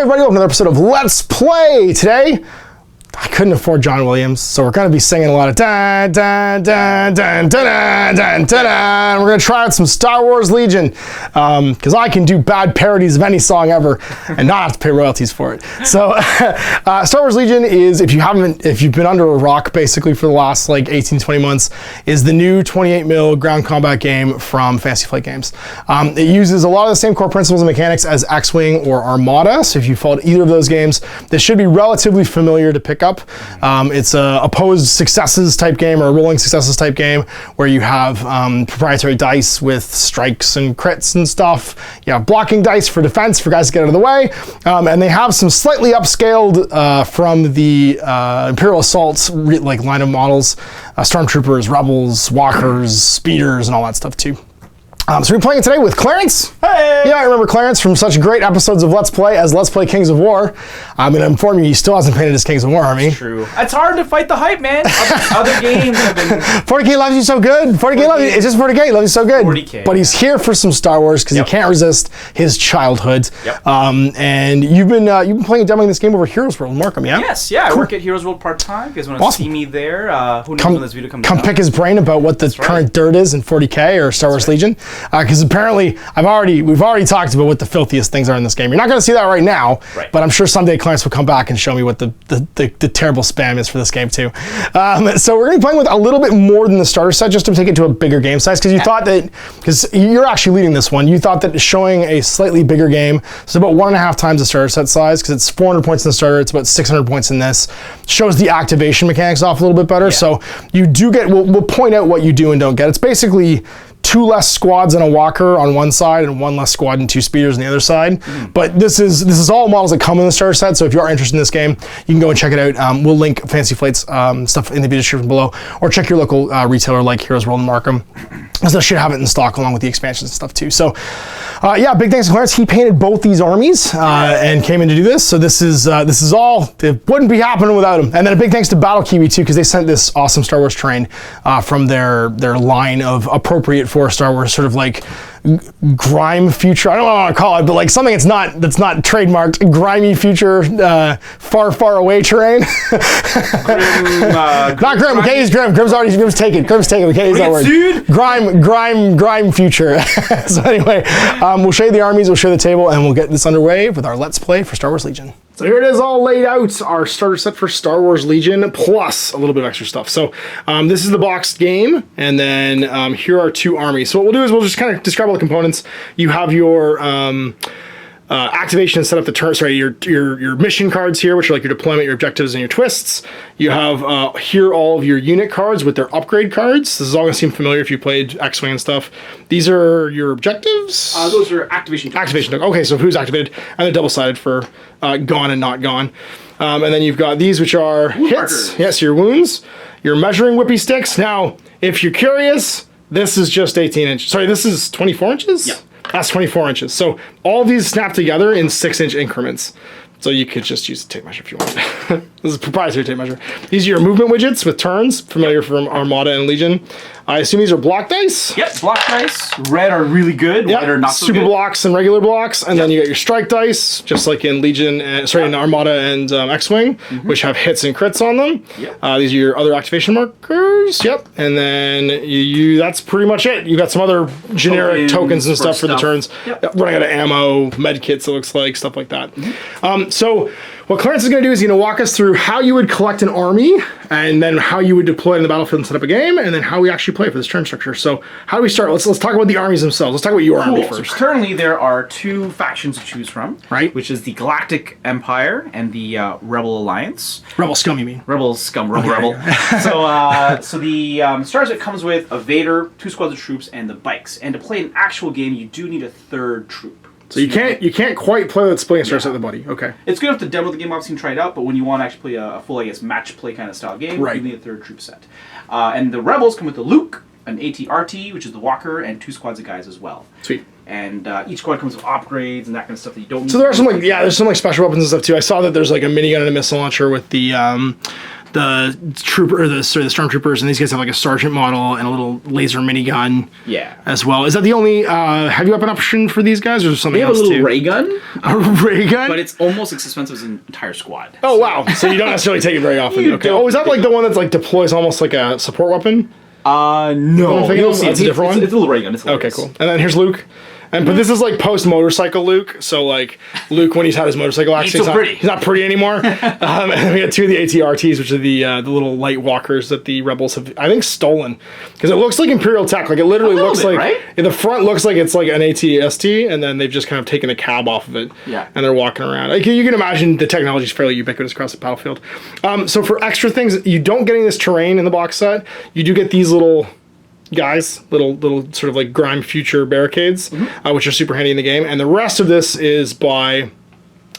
everybody, welcome to another episode of Let's Play. Today, I couldn't afford John Williams, so we're going to be singing a lot of dun dun dun dun dun dun dun dun. We're going to try out some Star Wars Legion, because I can do bad parodies of any song ever and not have to pay royalties for it. So, Star Wars Legion is, if you've been under a rock basically for the last like 18-20 months, is the new 28mm ground combat game from Fantasy Flight Games. It uses a lot of the same core principles and mechanics as X-Wing or Armada, so if you followed either of those games, this should be relatively familiar to pick up. It's a opposed successes type game or a rolling successes type game where you have proprietary dice with strikes and crits and stuff. You have blocking dice for defense for guys to get out of the way, and they have some slightly upscaled from the Imperial Assault like line of models, stormtroopers, rebels, walkers, speeders, and all that stuff too. So we're playing it today with Clarence. Hey! Yeah, I remember Clarence from such great episodes of Let's Play as Let's Play Kings of War. I'm going to inform you, he still hasn't painted his Kings of War army. It's true. It's hard to fight the hype, man. Other games have been... 40K loves you so good. 40K loves you. It's just 40K loves you so good. 40K. But he's here for some Star Wars because he can't resist his childhood. Yep. And you've been playing demoing this game over Heroes World in Markham, yeah? Yes, yeah. Cool. I work at Heroes World part-time. You guys want to see me there? Who knows when this video comes out? Come pick his brain about what the current dirt is in 40K or Star Wars Legion. Because apparently we've already talked about what the filthiest things are in this game. You're not going to see that right now, but I'm sure someday Clarence will come back and show me what the terrible spam is for this game too. So we're going to be playing with a little bit more than the starter set just to take it to a bigger game size, because you thought that, because you're actually leading this one, you thought that showing a slightly bigger game, so about 1.5 times the starter set size, because it's 400 points in the starter, it's about 600 points in this, shows the activation mechanics off a little bit better. So you do get, we'll point out what you do and don't get. It's basically 2 less squads and a walker on one side and 1 less squad and 2 speeders on the other side. But this is all models that come in the starter set, so if you are interested in this game, you can go and check it out. We'll link Fantasy Flight's stuff in the video description below, or check your local retailer like Heroes World in Markham, because they should have it in stock along with the expansions and stuff too. So yeah, big thanks to Clarence. He painted both these armies and came in to do this. So this is all, it wouldn't be happening without him. And then a big thanks to Battle Kiwi too, because they sent this awesome Star Wars terrain from their line of appropriate for Star Wars, sort of like grime future. I don't know what I want to call it, but like something that's not trademarked. Grimy future, far away terrain. Not grim. Okay, he's grim. Grim's taken. Grim's taken. Okay, he's that word. Grime future. So anyway, we'll show you the armies, we'll show you the table, and we'll get this underway with our Let's Play for Star Wars Legion. So here it is all laid out, our starter set for Star Wars Legion, plus a little bit of extra stuff. So this is the boxed game, and then here are 2 armies. So what we'll do is we'll just kind of describe all the components. You have your activation and set up the turn. Sorry, your mission cards here, which are like your deployment, your objectives, and your twists. You have here all of your unit cards with their upgrade cards. This is all going to seem familiar if you played X-Wing and stuff. These are your objectives. Those are activation tokens. Activation tokens. Okay, so who's activated, and they're double-sided for gone and not gone. And then you've got these, which are hits. Markers. Yes, your wounds. Your measuring whippy sticks. Now, if you're curious, this is just 18 inches. Sorry, this is 24 inches? Yeah. That's 24 inches. So all of these snap together in 6-inch increments. So you could just use a tape measure if you want. This is a proprietary tape measure. These are your movement widgets with turns, familiar from Armada and Legion. I assume these are block dice? Yep, block dice. Red are really good, white are not so super good. blocks and regular blocks. And then you got your strike dice, just like in Legion, in Armada and X-Wing, which have hits and crits on them. Yep. These are your other activation markers. Yep. And then that's pretty much it. You got some other generic tokens and stuff for the turns. Yep. Running out of ammo, med kits, it looks like, stuff like that. So what Clarence is going to do is he's going to walk us through how you would collect an army, and then how you would deploy it in the battlefield and set up a game, and then how we actually play for this turn structure. So how do we start? Let's talk about the armies themselves. Let's talk about your army first. So currently there are 2 factions to choose from, right? Which is the Galactic Empire and the Rebel Alliance. Rebel Scum, you mean? Rebel Scum, Rebel. So the starter set comes with a Vader, 2 squads of troops, and the bikes. And to play an actual game, you do need a 3rd troop. So you can't quite play that splitting starter set with the buddy. Okay. It's good enough to demo the game, obviously, and try it out, but when you want to actually play a full, I guess, match play kind of style game, you need a 3rd troop set. And the Rebels come with the Luke, an AT-RT, which is the walker, and 2 squads of guys as well. Sweet. and each squad comes with upgrades and that kind of stuff that you don't need. So there are some there's some special weapons and stuff too. I saw that there's like a minigun and a missile launcher with the trooper, or the stormtroopers, and these guys have like a sergeant model and a little laser minigun. Yeah. As well. Is that the only heavy weapon option for these guys, or is there something else too? They have a little ray gun. A ray gun? But it's almost as expensive as an entire squad. Oh wow! So you don't necessarily take it very often. Okay. Oh, is that like the one that's like deploys almost like a support weapon? No. You'll see. It's a different one. It's a little ray gun. It's okay, cool. And then here's Luke. But this is like post motorcycle Luke. So like Luke when he's had his motorcycle accident, he's not pretty anymore. And then we got two of the ATRTs, which are the little light walkers that the rebels have, I think, stolen, because it looks like Imperial tech. Like it literally looks like, right? In the front looks like it's like an ATST, and then they've just kind of taken the cab off of it. Yeah. And they're walking around. Like, you can imagine the technology is fairly ubiquitous across the battlefield. So for extra things, you don't get any of this terrain in the box set. You do get these little guys, little sort of like grime future barricades, which are super handy in the game, and the rest of this is by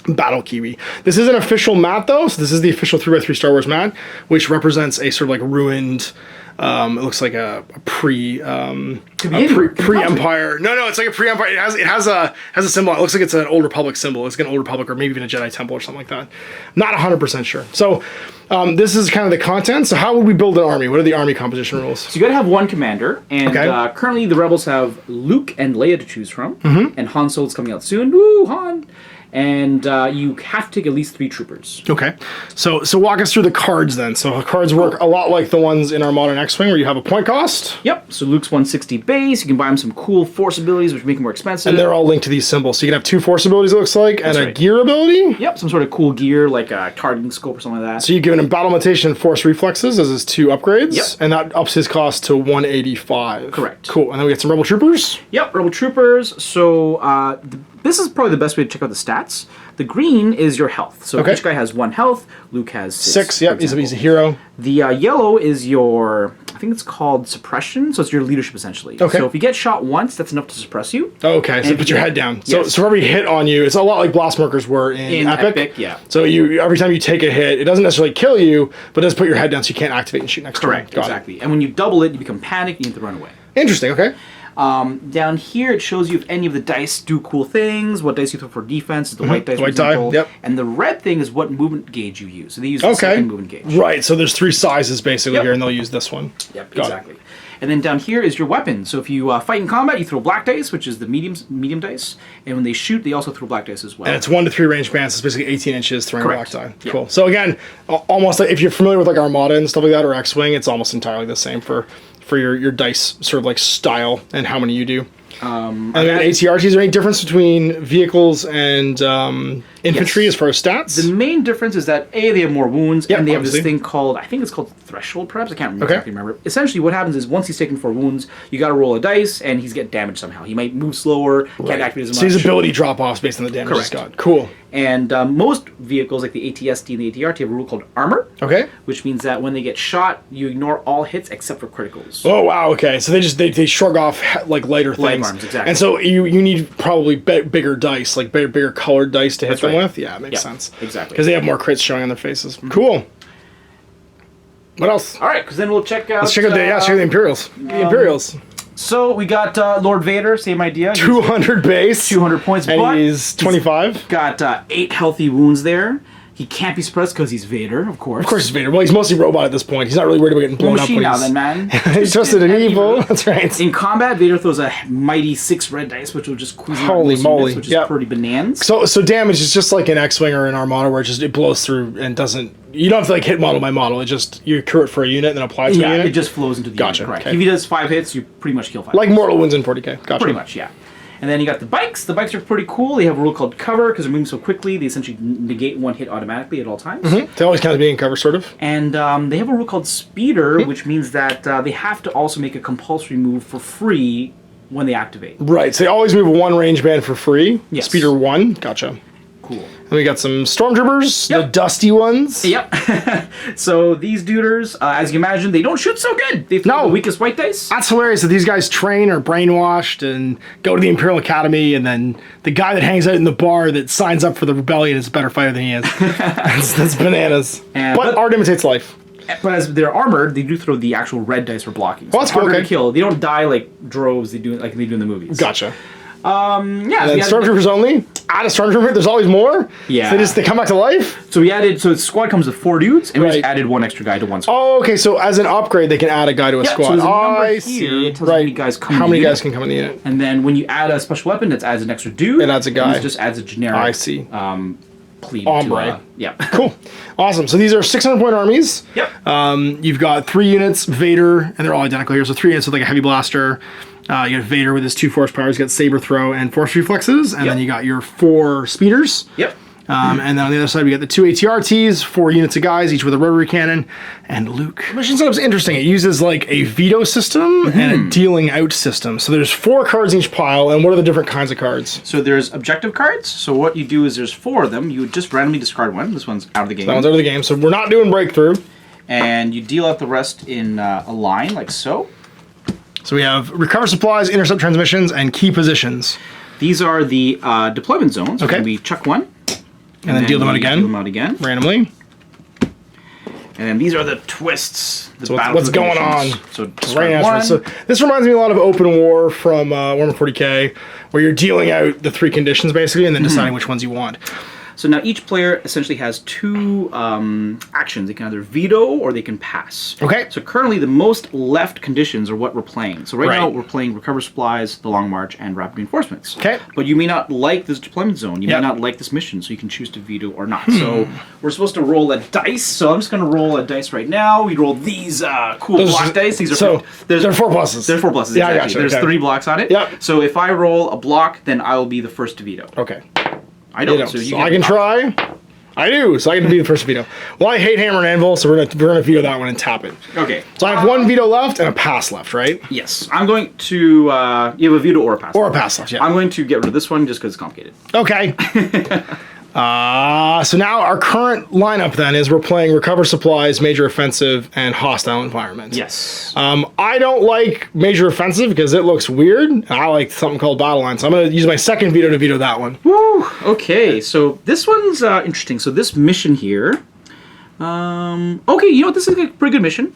Battle Kiwi. This is an official mat though, so this is the official 3x3 Star Wars mat, which represents a sort of like ruined, it looks like a pre-Empire. No, it's like a pre-Empire. It has a symbol. It looks like it's an Old Republic symbol. It's like an Old Republic or maybe even a Jedi Temple or something like that. Not 100% sure. So this is kind of the content. So how would we build an army? What are the army composition rules? So you got to have one commander, and currently the rebels have Luke and Leia to choose from, and Han Solo's coming out soon. Woo, Han! And you have to take at least 3 troopers. Okay. So walk us through the cards then. So cards work a lot like the ones in our modern X-Wing, where you have a point cost. Yep. So Luke's 160 base. You can buy him some cool force abilities, which make him more expensive. And they're all linked to these symbols. So you can have 2 force abilities, it looks like, and a gear ability? Yep. Some sort of cool gear, like a targeting scope or something like that. So you've given him battle imitation and force reflexes as his 2 upgrades. Yep. And that ups his cost to 185. Correct. Cool. And then we get some rebel troopers. Yep. Rebel troopers. So this is probably the best way to check out the stats. The green is your health. So each guy has 1 health. Luke has 6. Yep, he's a hero. The yellow is your, I think it's called suppression. So it's your leadership, essentially. Okay. So if you get shot once, that's enough to suppress you. Okay, so put your head down. So for every hit on you, it's a lot like blast markers were in Epic. Yeah. So every time you take a hit, it doesn't necessarily kill you, but it does put your head down so you can't activate and shoot next turn. Correct, exactly. And when you double it, you become panicked and you have to run away. Interesting, okay. Down here, it shows you if any of the dice do cool things. What dice you throw for defense is the white dice, for example. Yep. And the red thing is what movement gauge you use. So they use the second movement gauge. Right, so there's 3 sizes basically here, and they'll use this one. Yep, exactly. And then down here is your weapon. So if you fight in combat, you throw black dice, which is the medium dice. And when they shoot, they also throw black dice as well. And it's 1 to 3 range bands. So it's basically 18 inches throwing black die. Yep. Cool. So again, almost like if you're familiar with like Armada and stuff like that, or X-Wing, it's almost entirely the same for your dice sort of like style and how many you do. And then ATRTs, is there any difference between vehicles and infantry as far as stats? The main difference is that they have more wounds, and they have this thing called, I think it's called threshold, perhaps. I can't exactly remember. Essentially, what happens is once he's taken 4 wounds, you got to roll a dice, and he's get damaged somehow. He might move slower, can't activate as much. So his ability drop-offs based on the damage he's got. Cool. And most vehicles, like the ATST and the ATRT, have a rule called armor. Okay. Which means that when they get shot, you ignore all hits except for criticals. Oh, wow, okay. So they shrug off like lighter things. Light arms, exactly. And so you need probably bigger dice, like bigger colored dice to hit them with? Yeah, it makes sense. Exactly. Because they have more crits showing on their faces. Cool. What else? All right, because then we'll check out... Let's check out the Imperials. The Imperials. So we got Lord Vader, same idea. 200 base. 200 points, and he's 25. Got 8 healthy wounds there. He can't be suppressed because he's Vader, of course. Of course he's Vader. Well, he's mostly robot at this point. He's not really worried about getting blown up. Machine now then, man. He's trusted in evil. That's right. In combat, Vader throws a mighty 6 red dice, which will just squeeze out most units, which is pretty bananas. So damage is just like an X-Wing or an Armada where it blows through and doesn't... You don't have to like hit model by model. It just, you accrue it for a unit and then apply it to a unit. Yeah, it just flows into the unit. Right. Okay. If he does 5 hits, you pretty much kill 5 Like hits. Mortal wounds in 40k. Gotcha. Pretty much, yeah. And then you got the bikes. The bikes are pretty cool. They have a rule called cover because they're moving so quickly. They essentially negate 1 hit automatically at all times. They always kind of be in cover, sort of. And they have a rule called speeder, which means that they have to also make a compulsory move for free when they activate. Right. So they always move 1 range band for free. Yes. Speeder 1. Gotcha. Cool. And we got some stormtroopers, the dusty ones. Yep. So these duders, as you imagine, they don't shoot so good. They throw the weakest white dice. That's hilarious that these guys train or brainwashed and go to the Imperial Academy, and then the guy that hangs out in the bar that signs up for the rebellion is a better fighter than he is. that's bananas. But art imitates life. But as they're armored, they do throw the actual red dice for blocking. So well, that's harder to kill. They don't die like droves. They do in the movies. Gotcha. Yeah. And then Stormtroopers only. Add a Stormtrooper. There's always more. Yeah. So they come back to life. So we added. So the squad comes with 4 dudes, and we just added 1 extra guy to one squad. Oh, okay. So as an upgrade, they can add a guy to a squad. So there's a number I here. see. It tells how many guys come. How many guys can come in the unit? And then when you add a special weapon, that adds an extra dude. It adds a guy. It just adds a generic. I see. Plebe Ombre. yeah. Cool. Awesome. So these are 600-point armies. Yep. You've got 3 units, Vader, and they're all identical here. So 3 units with like a heavy blaster. You got Vader with his 2 force powers. You got saber throw and force reflexes, and then you got your 4 speeders. Yep. And then on the other side, we got the 2 ATRTs, 4 units of guys, each with a rotary cannon, and Luke. The mission setup's interesting. It uses like a veto system and a dealing out system. So there's 4 cards in each pile, and what are the different kinds of cards? So there's objective cards. So what you do is there's 4 of them. You would just randomly discard one. This one's out of the game. That one's out of the game, so we're not doing breakthrough. And you deal out the rest in a line, like so. So we have recover supplies, intercept transmissions, and key positions. These are the deployment zones. Okay. We chuck one. And then deal them out again. Deal them out again. Randomly. And then these are the twists. The So what's going on? So right now, so this reminds me a lot of Open War from Warhammer 40k, where you're dealing out the 3 conditions basically, and then deciding which ones you want. So now each player essentially has 2 actions. They can either veto or they can pass. Okay. So currently the most left conditions are what we're playing. So right now we're playing Recover Supplies, the Long March, and Rapid Reinforcements. Okay. But you may not like this deployment zone. You may not like this mission, so you can choose to veto or not. So we're supposed to roll a dice. So I'm just going to roll a dice right now. We roll these cool block dice. These are they're 4 pluses. They're 4 pluses. Yeah, exactly. I gotcha. There's 3 blocks on it. Yep. So if I roll a block, then I will be the first to veto. Okay. I don't. So I can try. I do, so I can be the first to veto. Well, I hate Hammer and Anvil, so we're gonna veto that one and tap it. Okay. So I have 1 veto left and a pass left, right? Yes. I'm going to... you have a veto or a pass Or a pass left, yeah. I'm going to get rid of this one just because it's complicated. Okay. So now our current lineup then is we're playing Recover Supplies, Major Offensive, and Hostile Environment. Yes. I don't like Major Offensive because it looks weird. And I like something called Battle Line, so I'm going to use my second veto to veto that one. Woo! Okay, so this one's interesting. So this mission here... okay, you know what? This is a pretty good mission.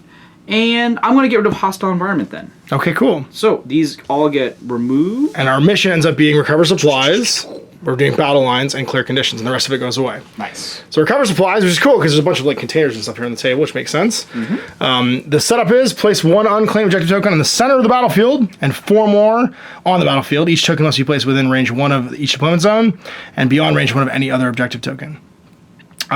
And I'm going to get rid of Hostile Environment then. Okay, cool. So these all get removed. And our mission ends up being Recover Supplies. We're doing battle lines and clear conditions, and the rest of it goes away. Nice. So Recover Supplies, which is cool because there's a bunch of like containers and stuff here on the table, which makes sense. The setup is place 1 unclaimed objective token in the center of the battlefield and 4 more on the battlefield. Each token must be placed within range 1 of each deployment zone and beyond range 1 of any other objective token.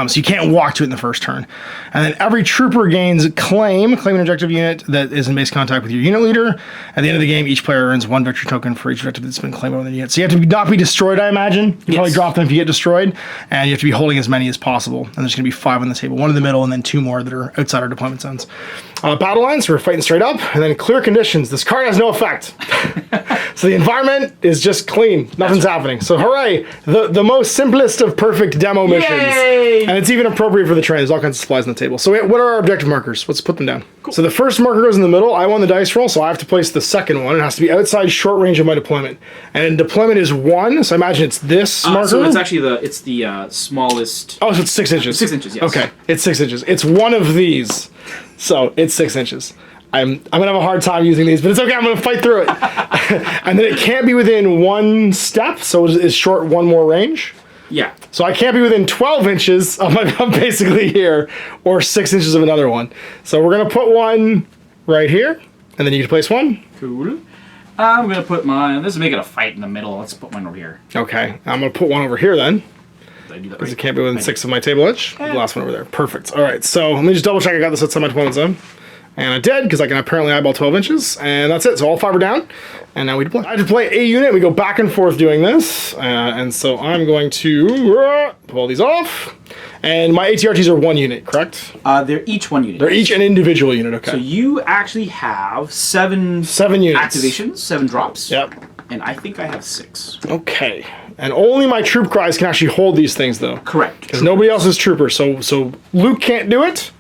So you can't walk to it in the first turn. And then every trooper gains claim an objective unit that is in base contact with your unit leader. At the end of the game, each player earns 1 victory token for each objective that's been claimed on the unit. So you have to not be destroyed, I imagine. You probably drop them if you get destroyed. And you have to be holding as many as possible. And there's going to be 5 on the table, 1 in the middle, and then 2 more that are outside our deployment zones. Battle lines, we're fighting straight up. And then clear conditions. This card has no effect. So the environment is just clean. Nothing's happening. So hooray! The most simplest of perfect demo missions. Yay! And it's even appropriate for the train. There's all kinds of supplies on the table. So what are our objective markers? Let's put them down. Cool. So the first marker goes in the middle. I won the dice roll, so I have to place the second one. It has to be outside short range of my deployment. And deployment is 1, so I imagine it's this marker. So it's actually the smallest... Oh, so it's 6 inches. 6 inches, yes. Okay, it's 6 inches. It's 1 of these. So it's 6 inches. I'm gonna have a hard time using these, but it's okay. I'm gonna fight through it. And then it can't be within 1 step, so it's short 1 more range. Yeah. So I can't be within 12 inches of I'm basically here, or 6 inches of another one. So we're gonna put 1 right here, and then you can place 1. Cool. I'm gonna put mine. This is making a fight in the middle. Let's put mine over here. Okay, I'm gonna put 1 over here then. Did I do that Because right? it can't be within 6 of my table edge. The last one over there. Perfect. All right, so let me just double check I got this outside my deployment zone. And I did, because I can apparently eyeball 12 inches. And that's it. So all 5 are down. And now we deploy. I deploy a unit. We go back and forth doing this. And so I'm going to pull these off. And my ATRTs are 1 unit, correct? They're each 1 unit. They're each an individual unit, okay. So you actually have 7 units. activations, 7 drops. Yep. And I think I have 6. Okay. And only my troop cries can actually hold these things, though. Correct. Because nobody else is trooper. So Luke can't do it?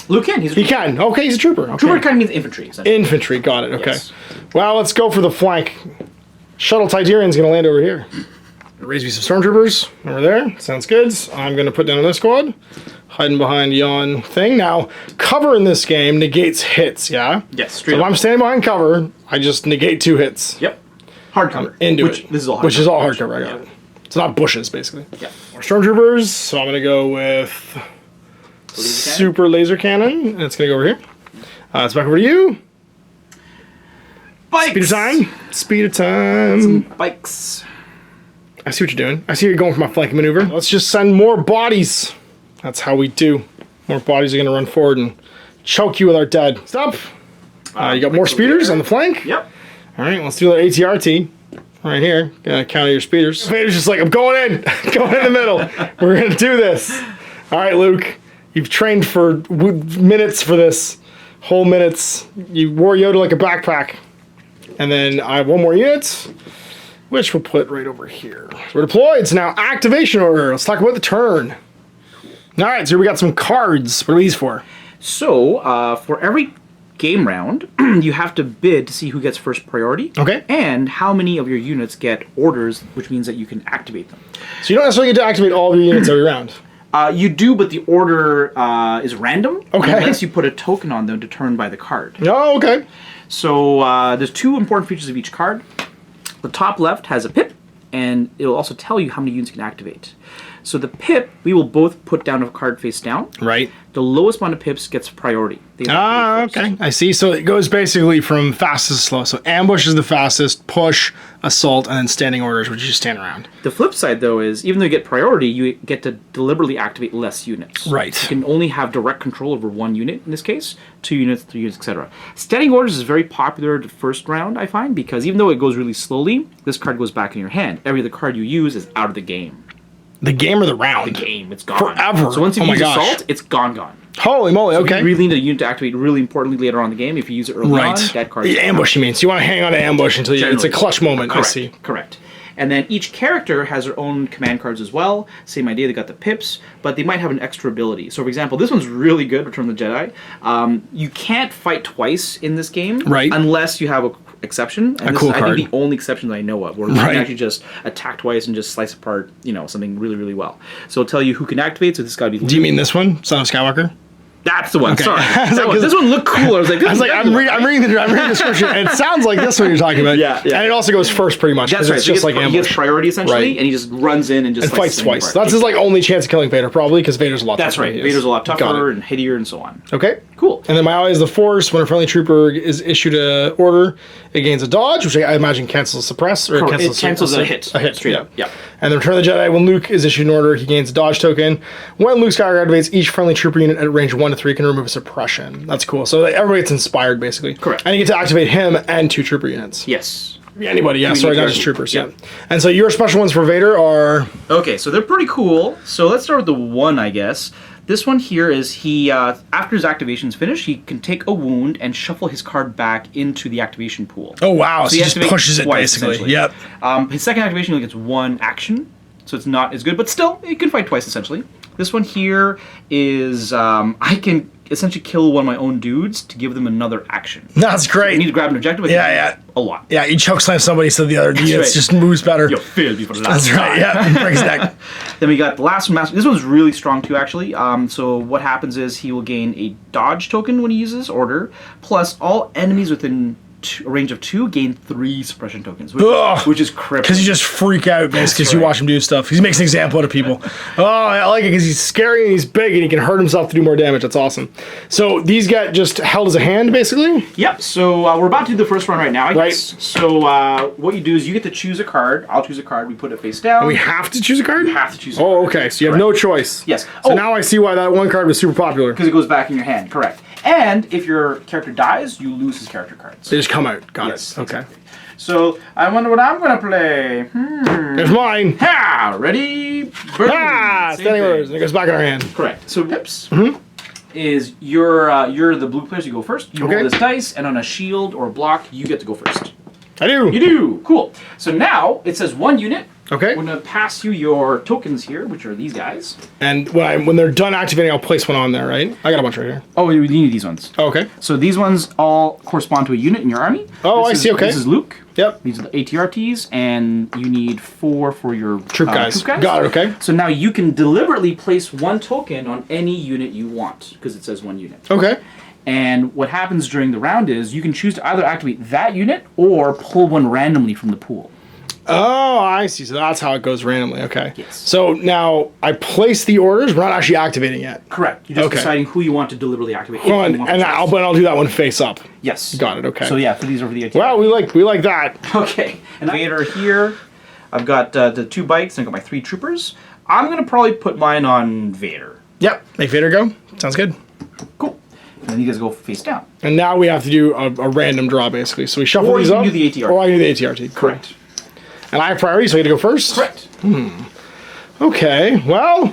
Luke can. He can. Okay, he's a trooper. Okay. Trooper kind of means infantry. Infantry, got it. Okay. Yes. Well, let's go for the flank. Shuttle Tidarian's going to land over here. Raise me some stormtroopers over there. Sounds good. I'm going to put down another squad. Hiding behind yon thing. Now, cover in this game negates hits, yeah? Yes, straight So up. if I'm standing behind cover, I just negate 2 hits. Yep. Hardcover. Into which, it. This is all hardcover. Which is all hardcover, I got it. It's not bushes, basically. Yeah. More Stormtroopers, so I'm going to go with Super Laser Cannon, and it's going to go over here. It's back over to you. Bikes! Speed of time. Speed of time. Some bikes. I see what you're doing. I see you're going for my flanking maneuver. Let's just send more bodies. That's how we do. More bodies are going to run forward and choke you with our dead. Stop. You got more speeders on the flank? Yep. All right, let's do our ATRT. Right here, gonna counter your speeders. Vader's just like, I'm going in, going in the middle. We're gonna do this. All right, Luke, you've trained for minutes for this, whole minutes. You wore Yoda like a backpack. And then I have one more unit, which we'll put right over here. So we're deployed, so now activation order. Let's talk about the turn. All right, so we got some cards. What are these for? So, for every game round, you have to bid to see who gets first priority. Okay. And how many of your units get orders, which means that you can activate them. So you don't necessarily get to activate all of your units every round. You do, but the order is random. Okay. Unless you put a token on them determined by the card. Oh, okay. So there's two important features of each card. The top left has a pip, and it will also tell you how many units you can activate. So the pip, we will both put down a card face down. Right. The lowest amount of pips gets priority. Okay. I see. So it goes basically from fastest to slow. So ambush is the fastest, push, assault, and then standing orders, which you just stand around. The flip side, though, is even though you get priority, you get to deliberately activate less units. Right. You can only have direct control over one unit in this case, 2 units, 3 units, etc. Standing orders is very popular the first round, I find, because even though it goes really slowly, this card goes back in your hand. Every other card you use is out of the game. The game or the round? The game, it's gone. Forever. So once you use assault, it's gone. Holy moly, okay. You really need a unit to activate really importantly later on in the game. If you use it early on, that card is ambush, you mean. So you want to hang on to ambush until it's a clutch moment. Correct, I see. Correct. And then each character has their own command cards as well. Same idea, they got the pips, but they might have an extra ability. So for example, this one's really good, Return of the Jedi. You can't fight twice in this game. Right. Unless you have a exception. And this cool is, card. I think, the only exception that I know of, where you can actually just attack twice and just slice apart, something really, really well. So it'll tell you who can activate, so this has got to be... Do you mean this one? Son of Skywalker? That's the one. Okay. Sorry, this one looked cool. I was like, I'm reading the description, and it sounds like this one you're talking about. Yeah. And it also goes first, pretty much. That's right. It's just like ambush. He gets priority essentially, and he just runs in and just fights twice. That's his only chance of killing Vader, probably, because Vader's a lot. That's right. Vader's a lot tougher and hittier and so on. Okay. Cool. And then my ally is the Force. When a friendly trooper is issued an order, it gains a dodge, which I imagine cancels suppress or cancels a hit. A hit, straight up. Yeah. And the Return of the Jedi, when Luke is issued an order, he gains a dodge token. When Luke Skywalker activates, each friendly trooper unit at range 1 to 3 can remove a suppression. That's cool. So everybody gets inspired, basically. Correct. And you get to activate him and 2 trooper units. Yes. Anybody, yeah. Sorry, not just troopers. Yeah. And so your special ones for Vader are... Okay, so they're pretty cool. So let's start with the 1, I guess. This one here is he, after his activation's finished, he can take a wound and shuffle his card back into the activation pool. Oh, wow. So he just pushes it, twice, basically. Yep. His second activation only gets 1 action, so it's not as good, but still, he can fight twice, essentially. This one here is, I can essentially kill one of my own dudes to give them another action. That's great. So you need to grab an objective. A lot. Yeah, you choke slam somebody so the other units just moves better. You'll feel before the last That's right, yeah. Breaks neck. Then we got the last one. This one's really strong too, actually. So what happens is he will gain a dodge token when he uses this order, plus all enemies within a range of 2 gain 3 suppression tokens, which is crippling. Because you just freak out, basically, because you watch him do stuff. He makes an example out of people. Oh, I like it because he's scary and he's big and he can hurt himself to do more damage. That's awesome. So these get just held as a hand, basically? Yep. So we're about to do the first one right now, I guess. So what you do is you get to choose a card. I'll choose a card. We put it face down. And we have to choose a card? You have to choose a card. Oh, okay. So you have no choice. Yes. So now I see why that one card was super popular. Because it goes back in your hand. Correct. And if your character dies, you lose his character cards. They just come out. Got it. Okay. Exactly. So I wonder what I'm going to play. There's mine. Ha! Ready? Burn. Standing orders. And it goes back in our hand. Correct. So pips is you're the blue player, so you go first. You roll this dice, and on a shield or a block, you get to go first. I do. You do. Cool. So now it says 1 unit. Okay. We're going to pass you your tokens here, which are these guys. And when they're done activating, I'll place one on there, right? I got a bunch right here. Oh, you need these ones. Oh, okay. So these ones all correspond to a unit in your army. Oh, I see. Okay. This is Luke. Yep. These are the ATRTs, and you need 4 for your troop guys. Got it. Okay. So now you can deliberately place 1 token on any unit you want, because it says 1 unit. Okay. And what happens during the round is you can choose to either activate that unit or pull one randomly from the pool. Oh, I see. So that's how it goes randomly. Okay. Yes. So now I place the orders. We're not actually activating yet. Correct. You're just deciding who you want to deliberately activate. I'll do that one face up. Yes. Got it. Okay. So yeah, for these over the ATR. Well, we like that. Okay. And Vader here. I've got the 2 bikes and I've got my 3 troopers. I'm gonna probably put mine on Vader. Yep. Make Vader go. Sounds good. Cool. And then you guys go face down. And now we have to do a random draw basically. So we shuffle these up. Or you can do the ATR. Or I can do the ATRT. Correct. And I have priority, so I get to go first? Correct. Okay, well,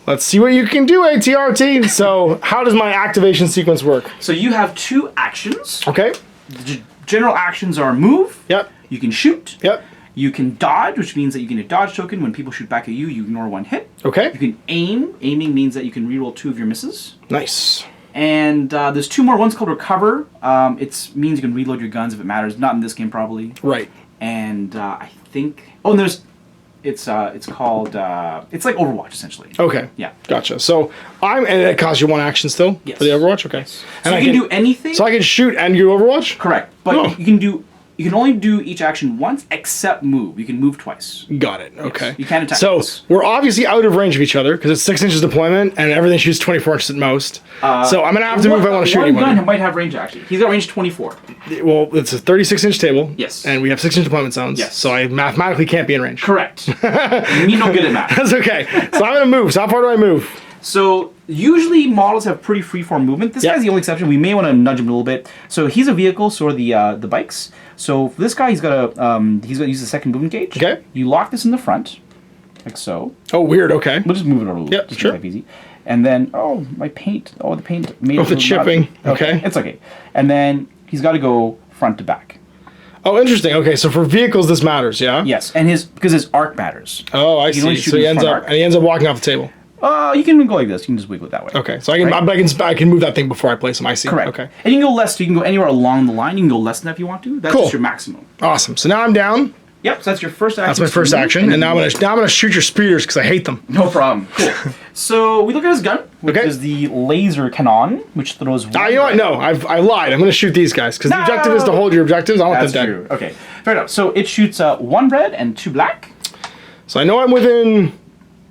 let's see what you can do, ATRT. So, how does my activation sequence work? So you have 2 actions. Okay. The general actions are move. Yep. You can shoot. Yep. You can dodge, which means that you get a dodge token. When people shoot back at you, you ignore 1 hit. Okay. You can aim. Aiming means that you can reroll 2 of your misses. Nice. And there's 2 more. One's called recover. It means you can reload your guns if it matters. Not in this game, probably. Right. And I think and there's it's called it's like Overwatch essentially. Okay. Yeah. Gotcha. So and it costs you 1 action still for the Overwatch. Okay. Yes. And so you can do anything. So I can shoot and do Overwatch. Correct. But you can only do each action once except move. You can move twice. Got it. Okay. Yes. You can't attack. So twice. we're obviously out of range of each other because it's 6 inches deployment and everything shoots 24 inches at most. So I'm gonna have to move if I want to shoot anybody. One gun might have range actually. He's got range 24. Well, it's a 36-inch table. Yes. And we have 6-inch deployment zones. Yes. So I mathematically can't be in range. Correct. You don't get it, Matt. That's okay. So I'm gonna move. So how far do I move? So usually models have pretty freeform movement. This guy's the only exception. We may want to nudge him a little bit. So he's a vehicle, so are the bikes. So for this guy, he's got to use the second movement gauge. Okay. You lock this in the front, like so. Oh, weird. Okay. We'll just move it over a little. Yep, sure. Easy. And then the paint made it. The chipping. Okay. It's okay. And then he's got to go front to back. Oh, interesting. Okay, so for vehicles, this matters, yeah? Yes, and because his arc matters. Oh, I see. So he ends up walking off the table. You can go like this. You can just wiggle it that way. Okay, so I can move that thing before I place him. I see. Correct. Okay. And you can go less. So you can go anywhere along the line. You can go less than that if you want to. That's just your maximum. Awesome. So now I'm down. Yep. So that's your first action. That's my first action, and now I'm gonna shoot your speeders because I hate them. No problem. Cool. So we look at his gun, which is the laser cannon, which throws. You know what? No, I lied. I'm gonna shoot these guys because the objective is to hold your objectives. I want them dead. True. Okay. Fair enough. So it shoots 1 red and 2 black. So I know I'm within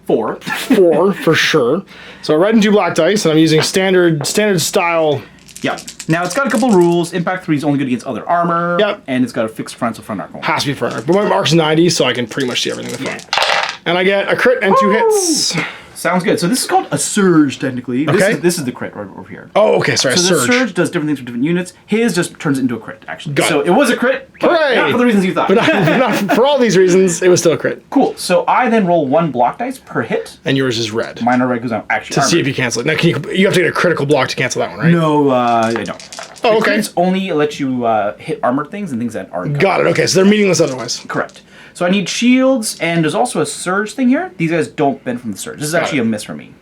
4. 4 for sure. So red and 2 black dice, and I'm using standard style. Yep. Now it's got a couple rules. Impact 3 is only good against other armor. Yep. And it's got a fixed front, so front arc only. Has to be front arc. But my mark's 90, so I can pretty much see everything in the front. Yeah. And I get a crit and 2 hits. Sounds good. So this is called a surge, technically. Okay. This is the crit right over here. Oh, okay. Sorry, so surge. the surge does different things for different units. His just turns it into a crit, actually. Got it was a crit. Hooray! Not for the reasons you thought. But not for all these reasons, it was still a crit. Cool. So I then roll 1 block dice per hit. And yours is red. Mine are red because I'm actually to see if you cancel it. Now, you have to get a critical block to cancel that one, right? No, I don't. Oh, okay. Crits only let you hit armored things and things that aren't. Got it. Okay, so they're meaningless otherwise. Correct. So I need shields, and there's also a surge thing here. These guys don't bend from the surge. This is actually a miss for me.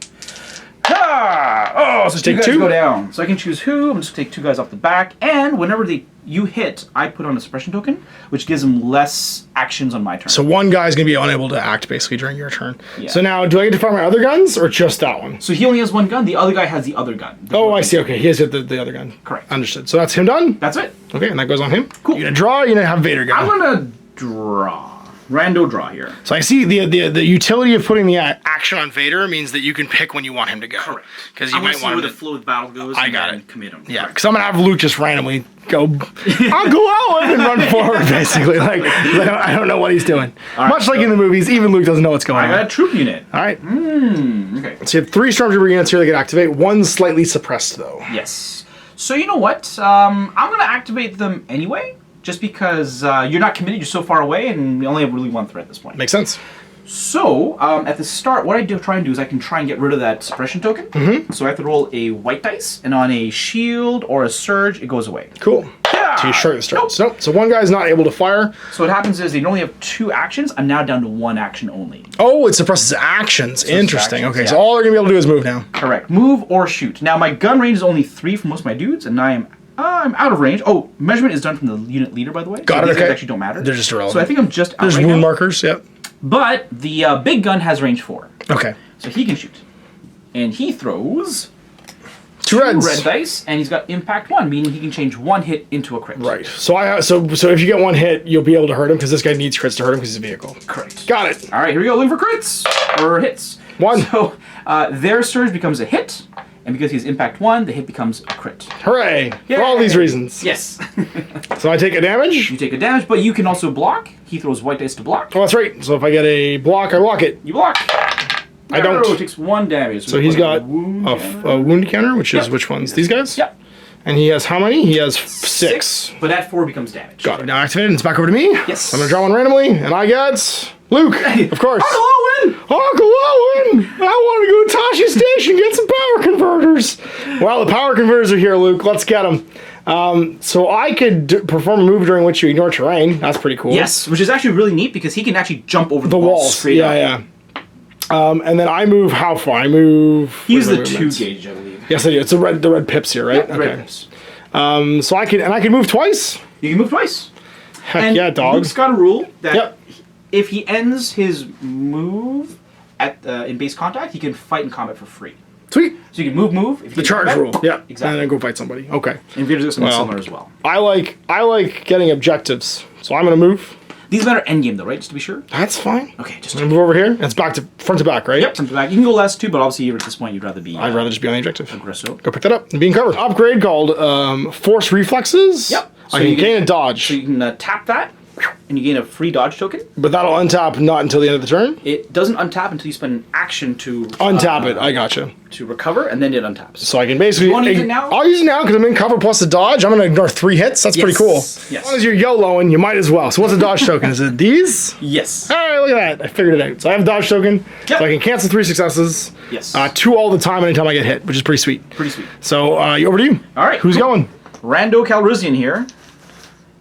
Ah! Oh, so 2 guys go down. So I can choose who. I'm just going to take 2 guys off the back. And whenever you hit, I put on a suppression token, which gives them less actions on my turn. So 1 guy's going to be unable to act, basically, during your turn. Yeah. So now, do I get to fire my other guns, or just that one? So he only has 1 gun. The other guy has the other gun. Oh, I see. Okay, he has the other gun. Correct. Understood. So that's him done? That's it. Okay, and that goes on him. Cool. You going to draw, or you going to have Vader go? I'm going to draw. Rando draw here. So I see the utility of putting the action on Vader means that you can pick when you want him to go. Correct. Because you might want where the flow of battle goes. I got it. Commit him. Yeah, because I'm gonna have Luke just randomly go. I'll go out and run forward, basically. Like I don't know what he's doing. Much like in the movies, even Luke doesn't know what's going on. I got a troop unit. All right. Okay. So you have 3 Stormtrooper units here that can activate. 1 slightly suppressed though. Yes. So you know what? I'm gonna activate them anyway. Just because you're not committed, you're so far away, and we only have really 1 threat at this point. Makes sense. So, at the start, what I try and do is I can try and get rid of that suppression token. Mm-hmm. So I have to roll a white dice, and on a shield or a surge, it goes away. Cool. Yeah. So you start the starts. Nope. So 1 guy's not able to fire. So what happens is they only have 2 actions. I'm now down to 1 action only. Oh, it suppresses actions. Interesting. Actions, okay, so all they're gonna be able to do is move now. Correct. Move or shoot. Now my gun range is only 3 for most of my dudes, and I'm out of range. Oh, measurement is done from the unit leader, by the way. Got it, these okay. guys actually don't matter. They're just irrelevant. So I think I'm just out There's right wound now. markers, yep. But the big gun has range 4. Okay. So he can shoot. And he throws 2 reds. red dice, and he's got impact 1, meaning he can change 1 hit into a crit. Right. So so if you get 1 hit, you'll be able to hurt him because this guy needs crits to hurt him because he's a vehicle. Correct. Got it. All right, here we go. Looking for crits or hits. 1. So their surge becomes a hit, and because he's impact 1, the hit becomes a crit. Hooray! Yay. For all these reasons. Yes. So I take a damage. You take a damage, but you can also block. He throws white dice to block. Oh, that's right. So if I get a block, I block it. You block. I don't. It takes 1 damage. So he's got a wound counter, which is which ones? These guys? Yep. And he has how many? He has 6. But that 4 becomes damage. Got it. Now activated, and it's back over to me. Yes. I'm going to draw one randomly, and I get Luke, of course. Uncle Owen! Uncle Owen! I want to go to Tashi's station and get some power converters. Well, the power converters are here, Luke. Let's get them. So I could perform a move during which you ignore terrain. That's pretty cool. Yes, which is actually really neat because he can actually jump over the walls straight up. Yeah. And then I move how far? I move... Use the 2 gauge, I believe. Yes, I do. It's the red pips here, right? Yep, the red pips. So I can move twice? You can move twice. Heck yeah, dogs. Luke's got a rule that if he ends his move in base contact, he can fight in combat for free. Sweet. So you can move. If you the charge rule. Yeah. Exactly. And then go fight somebody. Okay. And Vader's got something similar as well. I like getting objectives. So I'm going to move. These men are endgame though, right? Just to be sure? That's fine. Okay, just I'm going to move over here. It's back to front to back, right? Yep, front to back. You can go less too, but obviously at this point you'd rather be... I'd rather just be on the objective. Aggressive. Go pick that up and being covered. Upgrade called Force Reflexes. Yep. So I can gain a dodge. So you can tap that, and you gain a free dodge token. But that'll untap not until the end of the turn? It doesn't untap until you spend an action to... Untap it, I gotcha. To recover, and then it untaps. So I can basically... You want to use it now? I'll use it now because I'm in cover plus the dodge. I'm going to ignore 3 hits. That's pretty cool. Yes. As long as you're YOLOing, you might as well. So what's a dodge token? Is it these? Yes. All right, look at that. I figured it out. So I have a dodge token. Yep. So I can cancel 3 successes. Yes. 2 all the time anytime I get hit, which is pretty sweet. Pretty sweet. So over to you. All right. Who's going? Rando Calrissian here.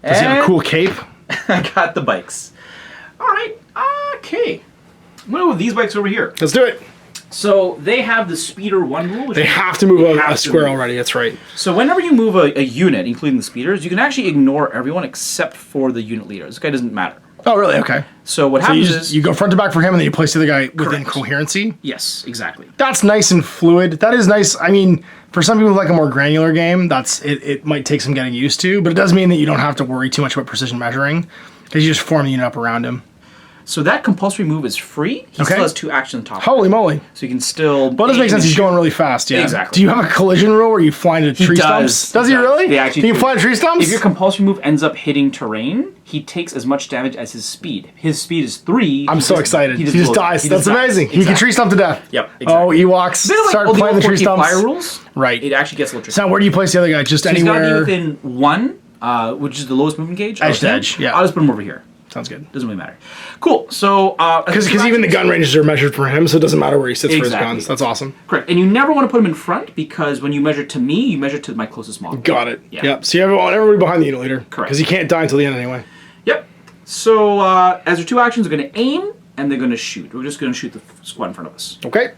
Does he have a cool cape? I got the bikes. All right. Okay. I'm going to go with these bikes over here. Let's do it. So they have the Speeder 1 rule. Which they have to move a square already. That's right. So whenever you move a unit, including the speeders, you can actually ignore everyone except for the unit leader. This guy doesn't matter. Oh, really? Okay. So what happens is... You go front to back for him, and then you place the other guy within coherency? Yes, exactly. That's nice and fluid. That is nice. I mean, for some people who like a more granular game, it might take some getting used to, but it does mean that you don't have to worry too much about precision measuring, because you just form the unit up around him. So that compulsory move is free. He still has 2 actions on top. Holy moly. So you can still... Well, it does make sense. He's going really fast, yeah. Exactly. Do you have a collision rule where you fly into tree stumps? Does he really? They actually Can you fly into tree stumps? If your compulsory move ends up hitting terrain, he takes as much damage as his speed. His speed is 3. I'm so excited. He just dies. That's amazing. He can tree stump to death. Yep, exactly. Oh, Ewoks start playing the tree stumps. Fire rules, right. It actually gets a little tricky. So now where do you place the other guy? Just anywhere? He's got to be within 1, which is the lowest movement gauge. Edge to edge, yeah. I'll just put him over here. Sounds good. Doesn't really matter. Cool. So because even the gun ranges are measured for him, so it doesn't matter where he sits for his guns. That's awesome. Correct. And you never want to put him in front because when you measure to me, you measure to my closest model. Got it. Yeah. Yep. So you want everybody behind the unit leader. Correct. Because he can't die until the end anyway. Yep. So as their 2 actions, they're going to aim and they're going to shoot. We're just going to shoot the squad in front of us. Okay.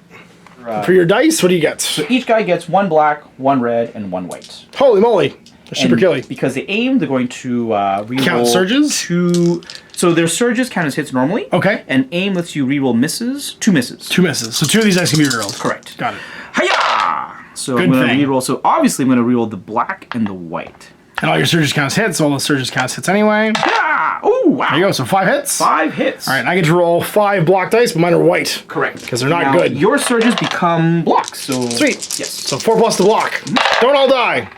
For your dice, what do you get? So each guy gets 1 black, 1 red, and 1 white. Holy moly. Super killy. Because they aim, they're going to reroll... Count surges? So their surges count as hits normally. Okay. And aim lets you reroll misses. 2 misses. 2 misses. So 2 of these dice can be rerolled. Correct. Got it. Hiya! So I'm going to reroll. So obviously I'm going to reroll the black and the white. And all your surges count as hits. So all the surges count as hits anyway. Yeah! Oh, wow. There you go. So 5 hits. 5 hits. All right. I get to roll 5 block dice, but mine are white. Correct. Because they're not good. Your surges become blocks. So sweet. Yes. So 4 plus to block. Don't all die.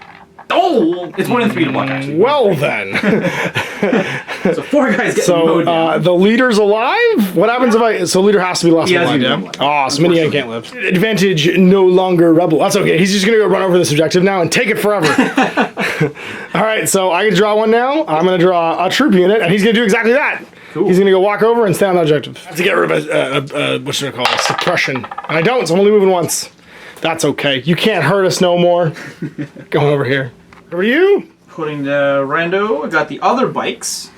Oh, it's 1 and 3 to block, actually. Well, then. So 4 guys get mowed down. The leader's alive? What happens if I... So leader has to be less alive, yeah? Oh, so Minion can't live. Advantage no longer rebel. That's okay. He's just going to go run over this objective now and take it forever. All right, so I can draw one now. I'm going to draw a troop unit, and he's going to do exactly that. Cool. He's going to go walk over and stand on the objective. I have to get rid of a what should I call it? Suppression. And I don't, so I'm only moving once. That's okay. You can't hurt us no more. Going over here. Over to you. Putting the rando. I got the other bikes.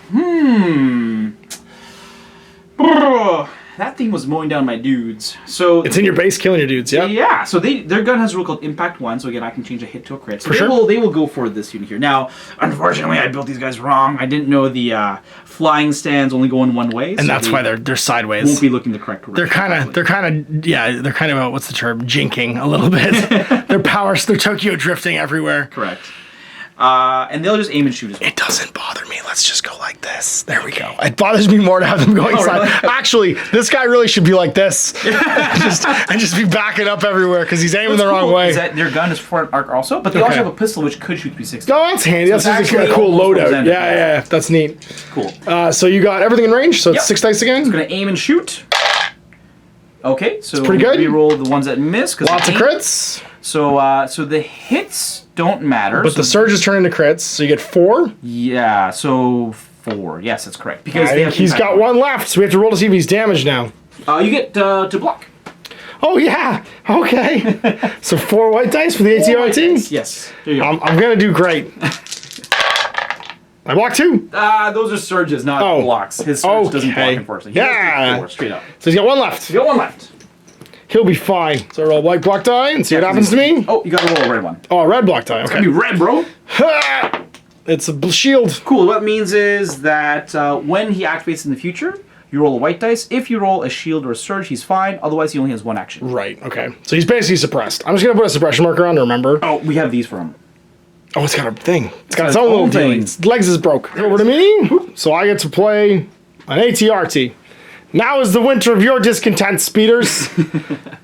that thing was mowing down my dudes. So it's in your base, killing your dudes. Yeah. Yeah. So their gun has a rule called Impact 1. So again, I can change a hit to a crit. So they will go for this unit here. Now, unfortunately, I built these guys wrong. I didn't know the flying stands only go in one way, and that's why they're sideways. Won't be looking the correct direction. They're kind of what's the term? Jinking a little bit. They're Tokyo drifting everywhere. Correct. And they'll just aim and shoot as well. It doesn't bother me. Let's just go like this. There we go. It bothers me more to have them going side. Really? Actually, this guy really should be like this. and just be backing up everywhere because he's aiming the wrong way. Is that their gun is for arc also, but they also have a pistol which could shoot 360. Oh, that's handy. So that's just a cool loadout. Yeah, that's neat. Cool. So you got everything in range. So it's 6 dice again. It's gonna aim and shoot. Okay, so it's pretty good. Reroll the ones that miss. Lots of crits. So the hits don't matter. But the surges turn into crits, so you get 4. Yeah, so 4. Yes, that's correct. Because he's got 1 left, so we have to roll to see if he's damaged now. You get to block. Oh yeah. Okay. So 4 white dice for the ATRT. Yes. There you go. I'm gonna do great. I block 2. Those are surges, not blocks. His surge doesn't block, unfortunately. He has 4, straight up. So he's got 1 left. He's got 1 left. He'll be fine. So roll white block die and see what happens to me. Oh, you gotta roll a red one. Oh, a red block die. Okay. It's gonna be red, bro. It's a shield. Cool. What it means is that when he activates in the future, you roll a white dice. If you roll a shield or a surge, he's fine. Otherwise, he only has 1 action. Right. Okay. So he's basically suppressed. I'm just gonna put a suppression marker on to remember. Oh, we have these for him. Oh, it's got a thing. It's got its own little thing. Its legs is broke. Over to me. So I get to play an ATRT. Now is the winter of your discontent, speeders.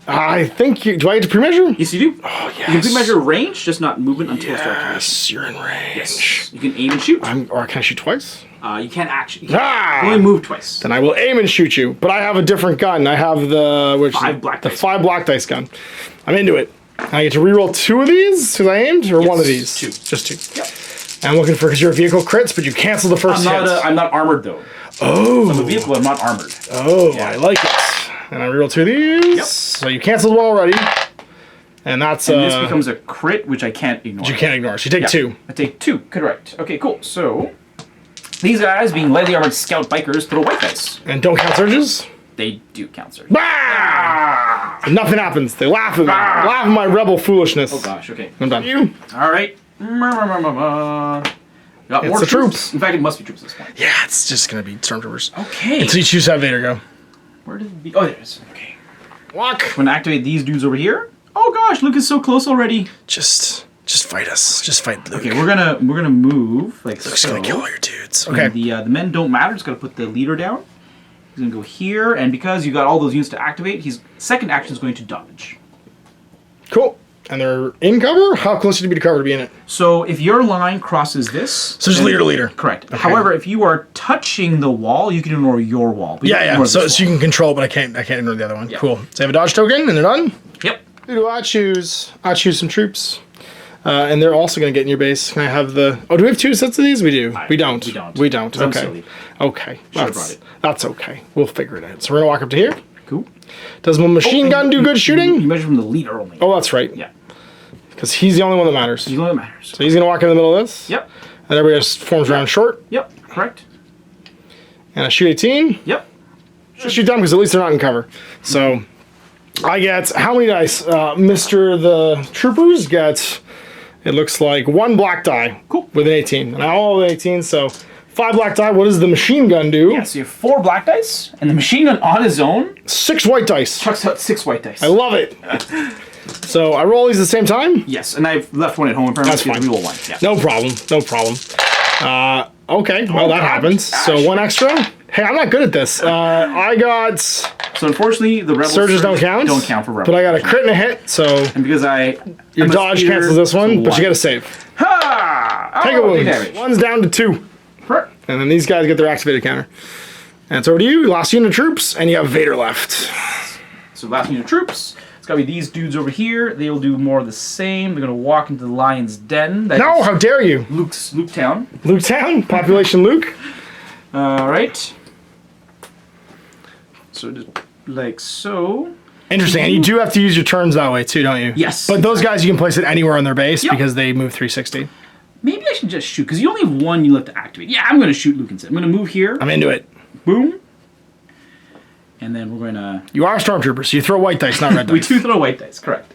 I think do I get to pre-measure? Yes, you do. Oh, yes. You can pre-measure range, just not movement until start activation. Yes, you're in range. Yes. You can aim and shoot. Or can I shoot twice? You can't actually. You can only move twice. Then I will aim and shoot you. But I have a different gun. I have the 5 black dice gun. I'm into it. I get to reroll 2 of these because I aimed, or 1 of these? 2. Just 2. Yep. And I'm looking for because your vehicle crits, but you cancel the first hit. I'm not armored though. Oh. So I'm a vehicle, I'm not armored. Oh, yeah. I like it. And I reroll 2 of these. Yep. So you canceled 1 already. And that's this becomes a crit, which I can't ignore. You can't ignore. So you take 2. I take 2, correct. Okay, cool. So these guys, being lightly armored scout bikers, throw white dice. And don't count surges? They do count surges. So nothing happens. They laugh at me. Laugh at my rebel foolishness. Oh gosh, okay. I'm done. You. Alright. Got more troops. In fact, it must be troops at this point. Yeah, it's just gonna be stormtroopers. Okay. Until you choose to have Vader go. Where did it be? Oh, there it is. Okay. Walk. I'm gonna activate these dudes over here. Oh gosh, Luke is so close already. Just fight us. Just fight Luke. Okay, we're gonna move like Luke's gonna kill all your dudes. Okay. And the men don't matter. Just gotta put the leader down. He's gonna go here, and because you got all those units to activate, his second action is going to dodge. Cool. And they're in cover? How close do you need to be to cover to be in it? So if your line crosses this... So just leader to leader. Correct. Okay. However, if you are touching the wall, you can ignore your wall. Yeah. So you can control, but I can't ignore the other one. Yep. Cool. So I have a dodge token, and they're done? Yep. Who do I choose? I choose some troops. And they're also going to get in your base. Can I have the... Oh, do we have 2 sets of these? We do. We don't. We don't. Okay. I'm silly. Okay. Brought it. That's okay. We'll figure it out. So we're going to walk up to here. Cool. Does my machine gun do good shooting? You measure from the leader only. Oh, that's right. Yeah. Because he's the only one that matters. He's the only one that matters. So he's going to walk in the middle of this. Yep. And everybody just forms around short. Yep. Correct. And I shoot 18. Yep. Shoot them because at least they're not in cover. So I get, how many dice? Mr. the Troopers gets, it looks like 1 black die. Cool. With an 18. And I all have 18, so 5 black die. What does the machine gun do? Yeah, so you have 4 black dice, and the machine gun on his own... 6 white dice. Chucks out 6 white dice. I love it. So I roll these at the same time? Yes, and I've left 1 at home. That's fine. Roll 1. Yeah. No problem. No problem. Okay, well that happens. Gosh. So 1 extra. Hey, I'm not good at this. I got... So unfortunately, the rebels surges don't count. Don't count for rebels. But I got a crit and a hit, so... And because your dodge cancels this one, but you get a save. Ha! Take a wound. 1's down to 2. Correct. And then these guys get their activated counter. And it's over to you. Last unit of troops, and you have Vader left. So last unit of troops. It's got to be these dudes over here. They will do more of the same. They're going to walk into the lion's den. No, how dare you? Luke Town. Luke Town? Population Luke? Alright. So just like so. Interesting, and you do have to use your turns that way too, don't you? Yes. But those guys, you can place it anywhere on their base because they move 360. Maybe I should just shoot, because you only have 1 you left to activate. Yeah, I'm going to shoot Luke instead. I'm going to move here. I'm into it. Boom. And then we're going to... You are stormtroopers, so you throw white dice, not red dice. We do throw white dice, correct.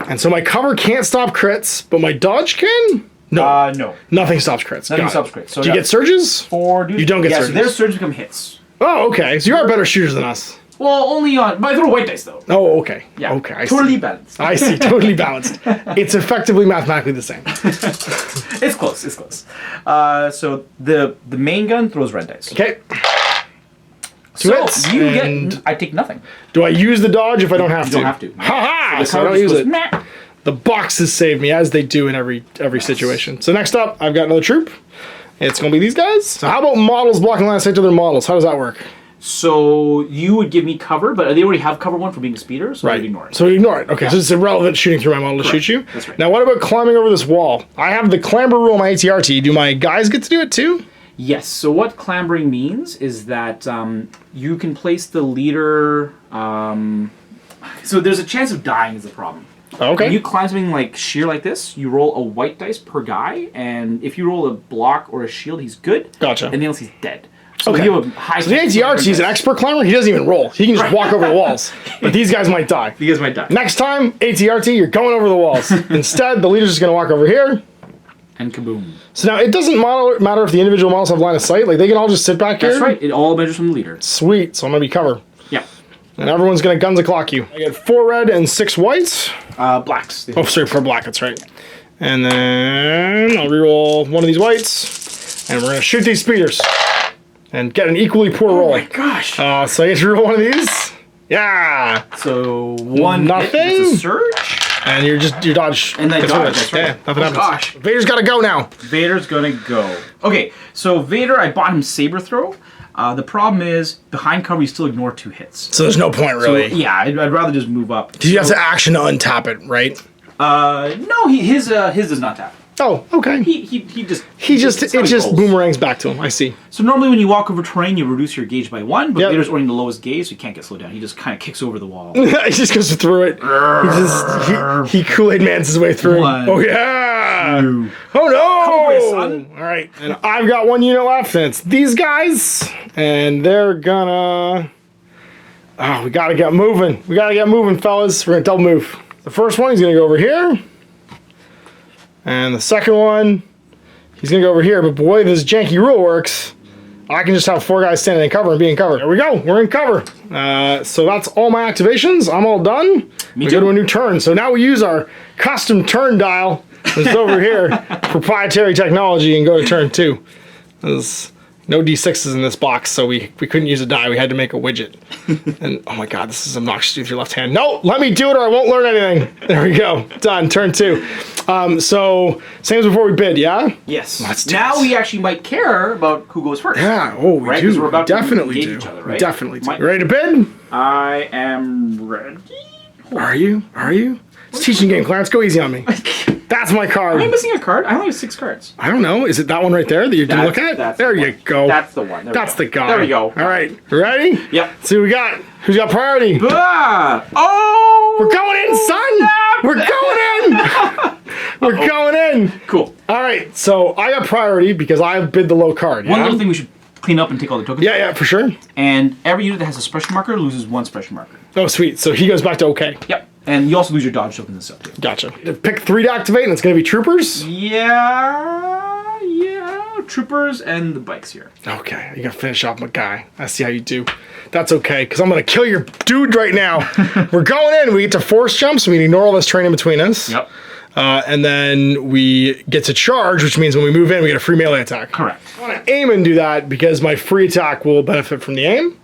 And so my cover can't stop crits, but my dodge can? No. No. Nothing stops crits. Nothing stops crits. So do you get surges? 4 dudes. You don't get surges. So their surges become hits. Oh, okay. So you are better shooters than us. Well, only on... But I throw white dice, though. Oh, okay. Yeah. Okay, I totally see. Balanced. I see. Totally balanced. It's effectively mathematically the same. It's close. It's close. So the main gun throws red dice. Okay. So you get... I take nothing. Do I use the dodge if I don't have to? You don't have to. Ha-ha! So I don't use it. Meh. The boxes save me, as they do in every situation. So next up, I've got another troop. It's going to be these guys. So how about models blocking line of sight to their models? How does that work? So you would give me cover, but they already have cover one for being a speeder, so I'd ignore it. So ignore it. Okay, so it's irrelevant shooting through my model to shoot you. That's right. Now what about climbing over this wall? I have the clamber rule on my ATRT. Do my guys get to do it too? Yes. So what clambering means is that you can place the leader... so there's a chance of dying is the problem. Okay. When you climb something like sheer like this, you roll a white dice per guy, and if you roll a block or a shield, he's good. Gotcha. And else he's dead. So Okay. you have a high... So the ATRT is an expert climber. He doesn't even roll. He can just walk over the walls. But these guys might die. You guys might die. Next time, ATRT, you're going over the walls. Instead, the leader's just going to walk over here. And kaboom. So now, it doesn't matter if the individual models have line of sight. Like, they can all just sit back here. That's right. It all measures from the leader. Sweet. So I'm going to be cover. Yeah. And everyone's going to guns o'clock you. I get 4 red and 6 whites. Blacks. Oh, sorry, 4 black. That's right. And then I'll reroll one of these whites. And we're going to shoot these speeders. And get an equally poor roll. Oh my gosh. So I get to reroll one of these. Yeah. So one Nothing. It's a surge. And you're dodge. And then dodge, that's right. Yeah, nothing happens. Gosh. Vader's got to go now. Vader's gonna go. Okay, so Vader, I bought him saber throw. The problem is behind cover you still ignore 2 hits. So there's no point really. So, yeah, I'd rather just move up. Because you have to action to untap it, right? No, his does not tap. Oh, okay. It just boomerangs back to him. I see. So normally when you walk over terrain, you reduce your gauge by 1, but Vader's only the lowest gauge, so he can't get slowed down. He just kind of kicks over the wall. He just goes through it. He Kool-Aid Mans his way through. 1, oh yeah. 2. Oh no! Cobra, son. All right, and I've got 1 unit left, and it's these guys, and they're gonna. Oh, we gotta get moving. We gotta get moving, fellas. We're gonna double move. The first one, he's gonna go over here. And the second one, he's going to go over here. But boy, this janky rule works. I can just have 4 guys standing in cover and be in cover. There we go. We're in cover. So that's all my activations. I'm all done. We go to a new turn. So now we use our custom turn dial. It's over here. Proprietary technology, and go to turn 2. There's no D6s in this box, so we couldn't use a die. We had to make a widget. And oh my god, this is obnoxious with your left hand. No, let me do it or I won't learn anything. There we go. Done. Turn 2. So same as before we bid, yeah? Yes. Now we actually might care about who goes first. Yeah. Oh, we do. We're about definitely to do. each other, right? Definitely do. Ready to bid? I am ready. Are you? Are you? It's a teaching game, Clarence. Go easy on me. That's my card. Am I missing a card? I only have 6 cards. I don't know. Is it that one right there that you didn't look at? There you go. That's the one. That's the guy. There we go. All right. Ready? Yep. See what we got. Who's got priority? Oh! We're going in, son! We're going in! We're going in! Cool. All right. So I got priority because I bid the low card. One little thing we should clean up and take all the tokens. Yeah, for sure. And every unit that has a special marker loses 1 special marker. Oh, sweet. So he goes back to okay. Yep. And you also lose your dodge tokens and stuff too. Gotcha. Pick 3 to activate, and it's going to be troopers? Yeah. Troopers and the bikes here. Okay, you got to finish off my guy. I see how you do. That's okay, because I'm going to kill your dude right now. We're going in. We get to force jump, so we can ignore all this terrain in between us. Yep. And then we get to charge, which means when we move in, we get a free melee attack. Correct. I want to aim and do that because my free attack will benefit from the aim.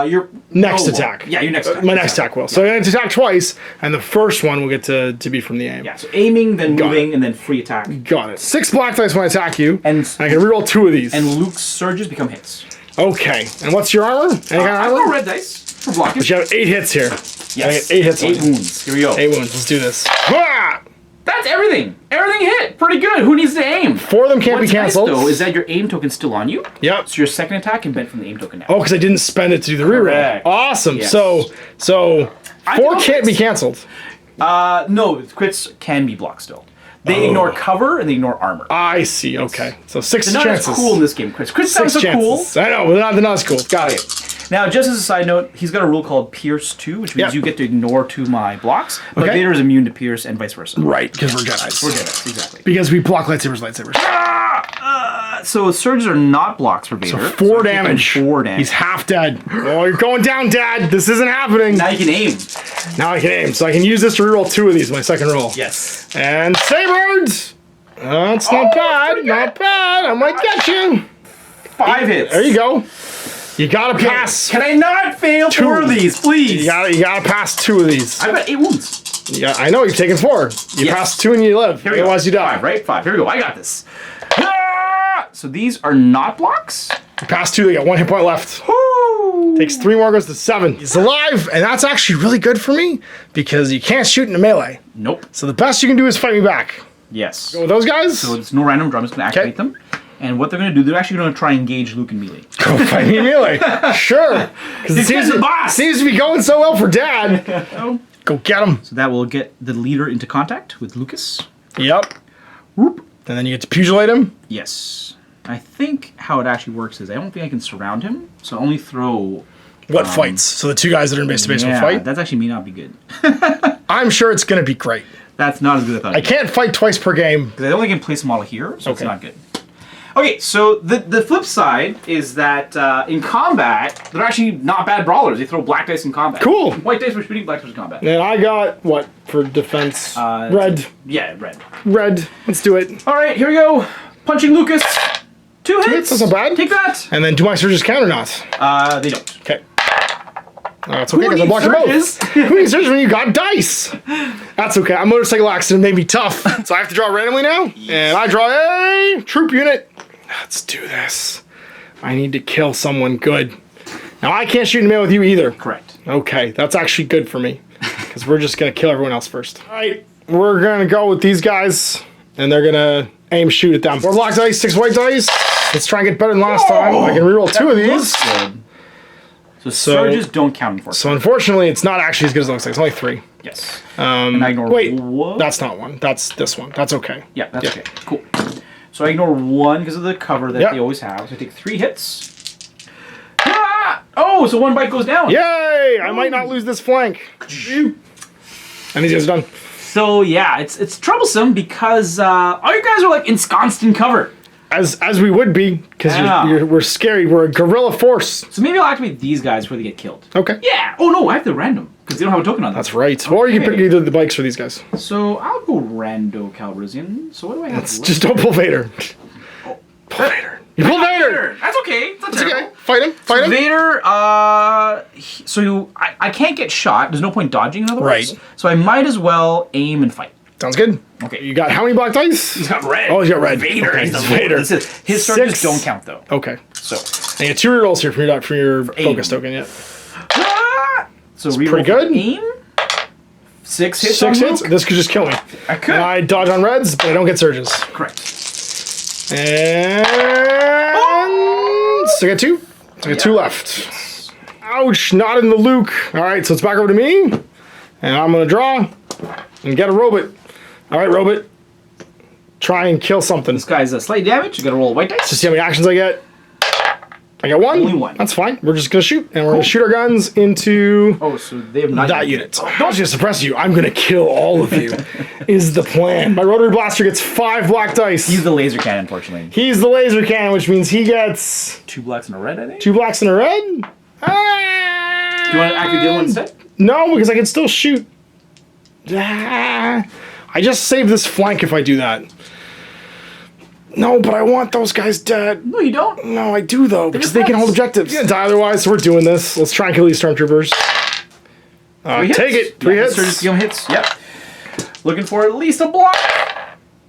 Your next attack. Yeah, your next attack. My next attack will. Yeah. So I'm going to attack twice, and the first one will get to be from the aim. Yeah, so aiming, then moving, and then free attack. Got it. 6 black dice when I attack you, and I can reroll 2 of these. And Luke's surges become hits. Okay. And what's your armor? Any kind of armor? I have red dice for blocking. But you have 8 hits here. Yes. I get 8 hits. 8 wounds. Here we go. 8 wounds. Let's do this. That's everything. Everything hit. Pretty good. Who needs to aim? 4 of them can't be canceled. What's nice, though, is that your aim token's still on you. Yep. So your second attack can bend from the aim token now. Oh, because I didn't spend it to do the reroll. Correct. Awesome. Yes. So 4 can't be canceled. No, crits can be blocked still. They ignore cover and they ignore armor. I see. Okay, so 6 They're not chances. as cool in this game, Chris. Chris sounds so cool. I know, but they're not as cool. Got it. Now, just as a side note, he's got a rule called Pierce 2, which means you get to ignore 2 of my blocks, but Vader is immune to Pierce and vice versa. Right, because we're Jedis. We're Jedis, exactly. Because we block lightsabers. So surges are not blocks for Vader. So 4 damage. 4 damage. He's half dead. Oh, you're going down, Dad. This isn't happening. Now you can aim. Now I can aim. So I can use this to reroll 2 of these, my second roll. Yes. And Sabers! That's not bad. Not bad. I might get you. 5 hits. There you go. You gotta pass. Can I not fail 4 of these, please? You gotta pass 2 of these. I've got 8 wounds. Yeah, I know. You've taken 4. You pass 2 and you live. Otherwise, you die. 5, right? 5. Here we go. I got this. So these are not blocks. You pass 2. They got 1 hit point left. Woo! Takes 3 more, goes to 7. He's alive, and that's actually really good for me because you can't shoot in a melee. Nope. So the best you can do is fight me back. Yes. Go with those guys. So it's no random draw. I'm just going to activate them. And what they're going to do, they're actually going to try and engage Luke in melee. Go fight me in melee. Sure. Because it seems to be going so well for Dad. Go get him. So that will get the leader into contact with Lucas. Yep. Whoop. And then you get to pugilate him. Yes. I think how it actually works is I don't think I can surround him, so I only throw... What fights? So the 2 guys that are in base-to-base will fight? That's actually may not be good. I'm sure it's going to be great. That's not as good as I thought. I can't fight twice per game. Because I only can place a model here, so it's not good. Okay, so the flip side is that in combat, they're actually not bad brawlers. They throw black dice in combat. Cool. White dice for shooting, black dice for combat. And I got, what, for defense? Red. Yeah, red. Red. Let's do it. All right, here we go. Punching Lucas. 2 hits. That's not bad. Take that. And then do my surges count or not? They don't. Okay. That's okay, because I blocked them both. Who needs surges when you got dice? That's okay. A motorcycle accident made me tough. So I have to draw randomly now? Yes. And I draw a troop unit. Let's do this. I need to kill someone good. Now, I can't shoot in melee with you either. Correct. Okay, that's actually good for me. Because we're just going to kill everyone else first. All right, we're going to go with these guys. And they're going to aim shoot at them. 4 black dice, 6 white dice. Let's try and get better than last time. I can reroll 2 of these. So surges don't count, unfortunately. So unfortunately, it's not actually as good as it looks like. It's only 3. Yes. And I ignore wait, that's not 1. That's this one. That's okay. Yeah, that's okay. Cool. So I ignore 1 because of the cover that they always have. So I take 3 hits. Ah! Oh, so 1 bite goes down. Yay! I might not lose this flank. And these guys are done. So yeah, it's troublesome because all you guys are like ensconced in cover. As we would be, because we're scary. We're a guerrilla force. So maybe I'll activate these guys before they get killed. Okay. Yeah. Oh no, I have the random because they don't have a token on them. That's right. Okay. Or you can pick either of the bikes for these guys. So I'll go Rando Calrissian. So what do I have? Just don't pull Vader. Oh. Pull Vader. You pull Vader. That's okay. That's okay. Fight him. Fight him. Vader. I can't get shot. There's no point dodging. In other words. Right. So I might as well aim and fight. Sounds good. Okay. You got how many black dice? He's got red. Oh, he's got red. Vader. Okay, He's Vader. His surges don't count though. Okay. So. And you get 2 rerolls here for your focus token. Yeah. So it's pretty good. Aim. 6 hits. 6 hits. This could just kill me. I could. And I dodge on reds, but I don't get surges. Correct. And so I got 2. So I got 2 left. Ouch! Not in the Luke. All right, so it's back over to me, and I'm gonna draw and get a robot. All right, robot. Try and kill something. This guy's a slight damage. You gotta roll a white dice. Just see how many actions I get. I got 1. Only 1. That's fine. We're just gonna shoot, and we're gonna shoot our guns into. Oh, so they have not that unit. Don't just suppress you. I'm gonna kill all of you. Is the plan. My rotary blaster gets 5 black dice. He's the laser cannon, unfortunately. He's the laser cannon, which means he gets 2 blacks and a red, I think. 2 blacks and a red. Do you want to activate the other one instead? No, because I can still shoot. I just save this flank if I do that. No, but I want those guys dead. No, you don't. No, I do though, because they can hold objectives. You're gonna die otherwise, so we're doing this. Let's try and kill these stormtroopers. Take it. 3 hits. Just give him hits. Yep. Looking for at least a block.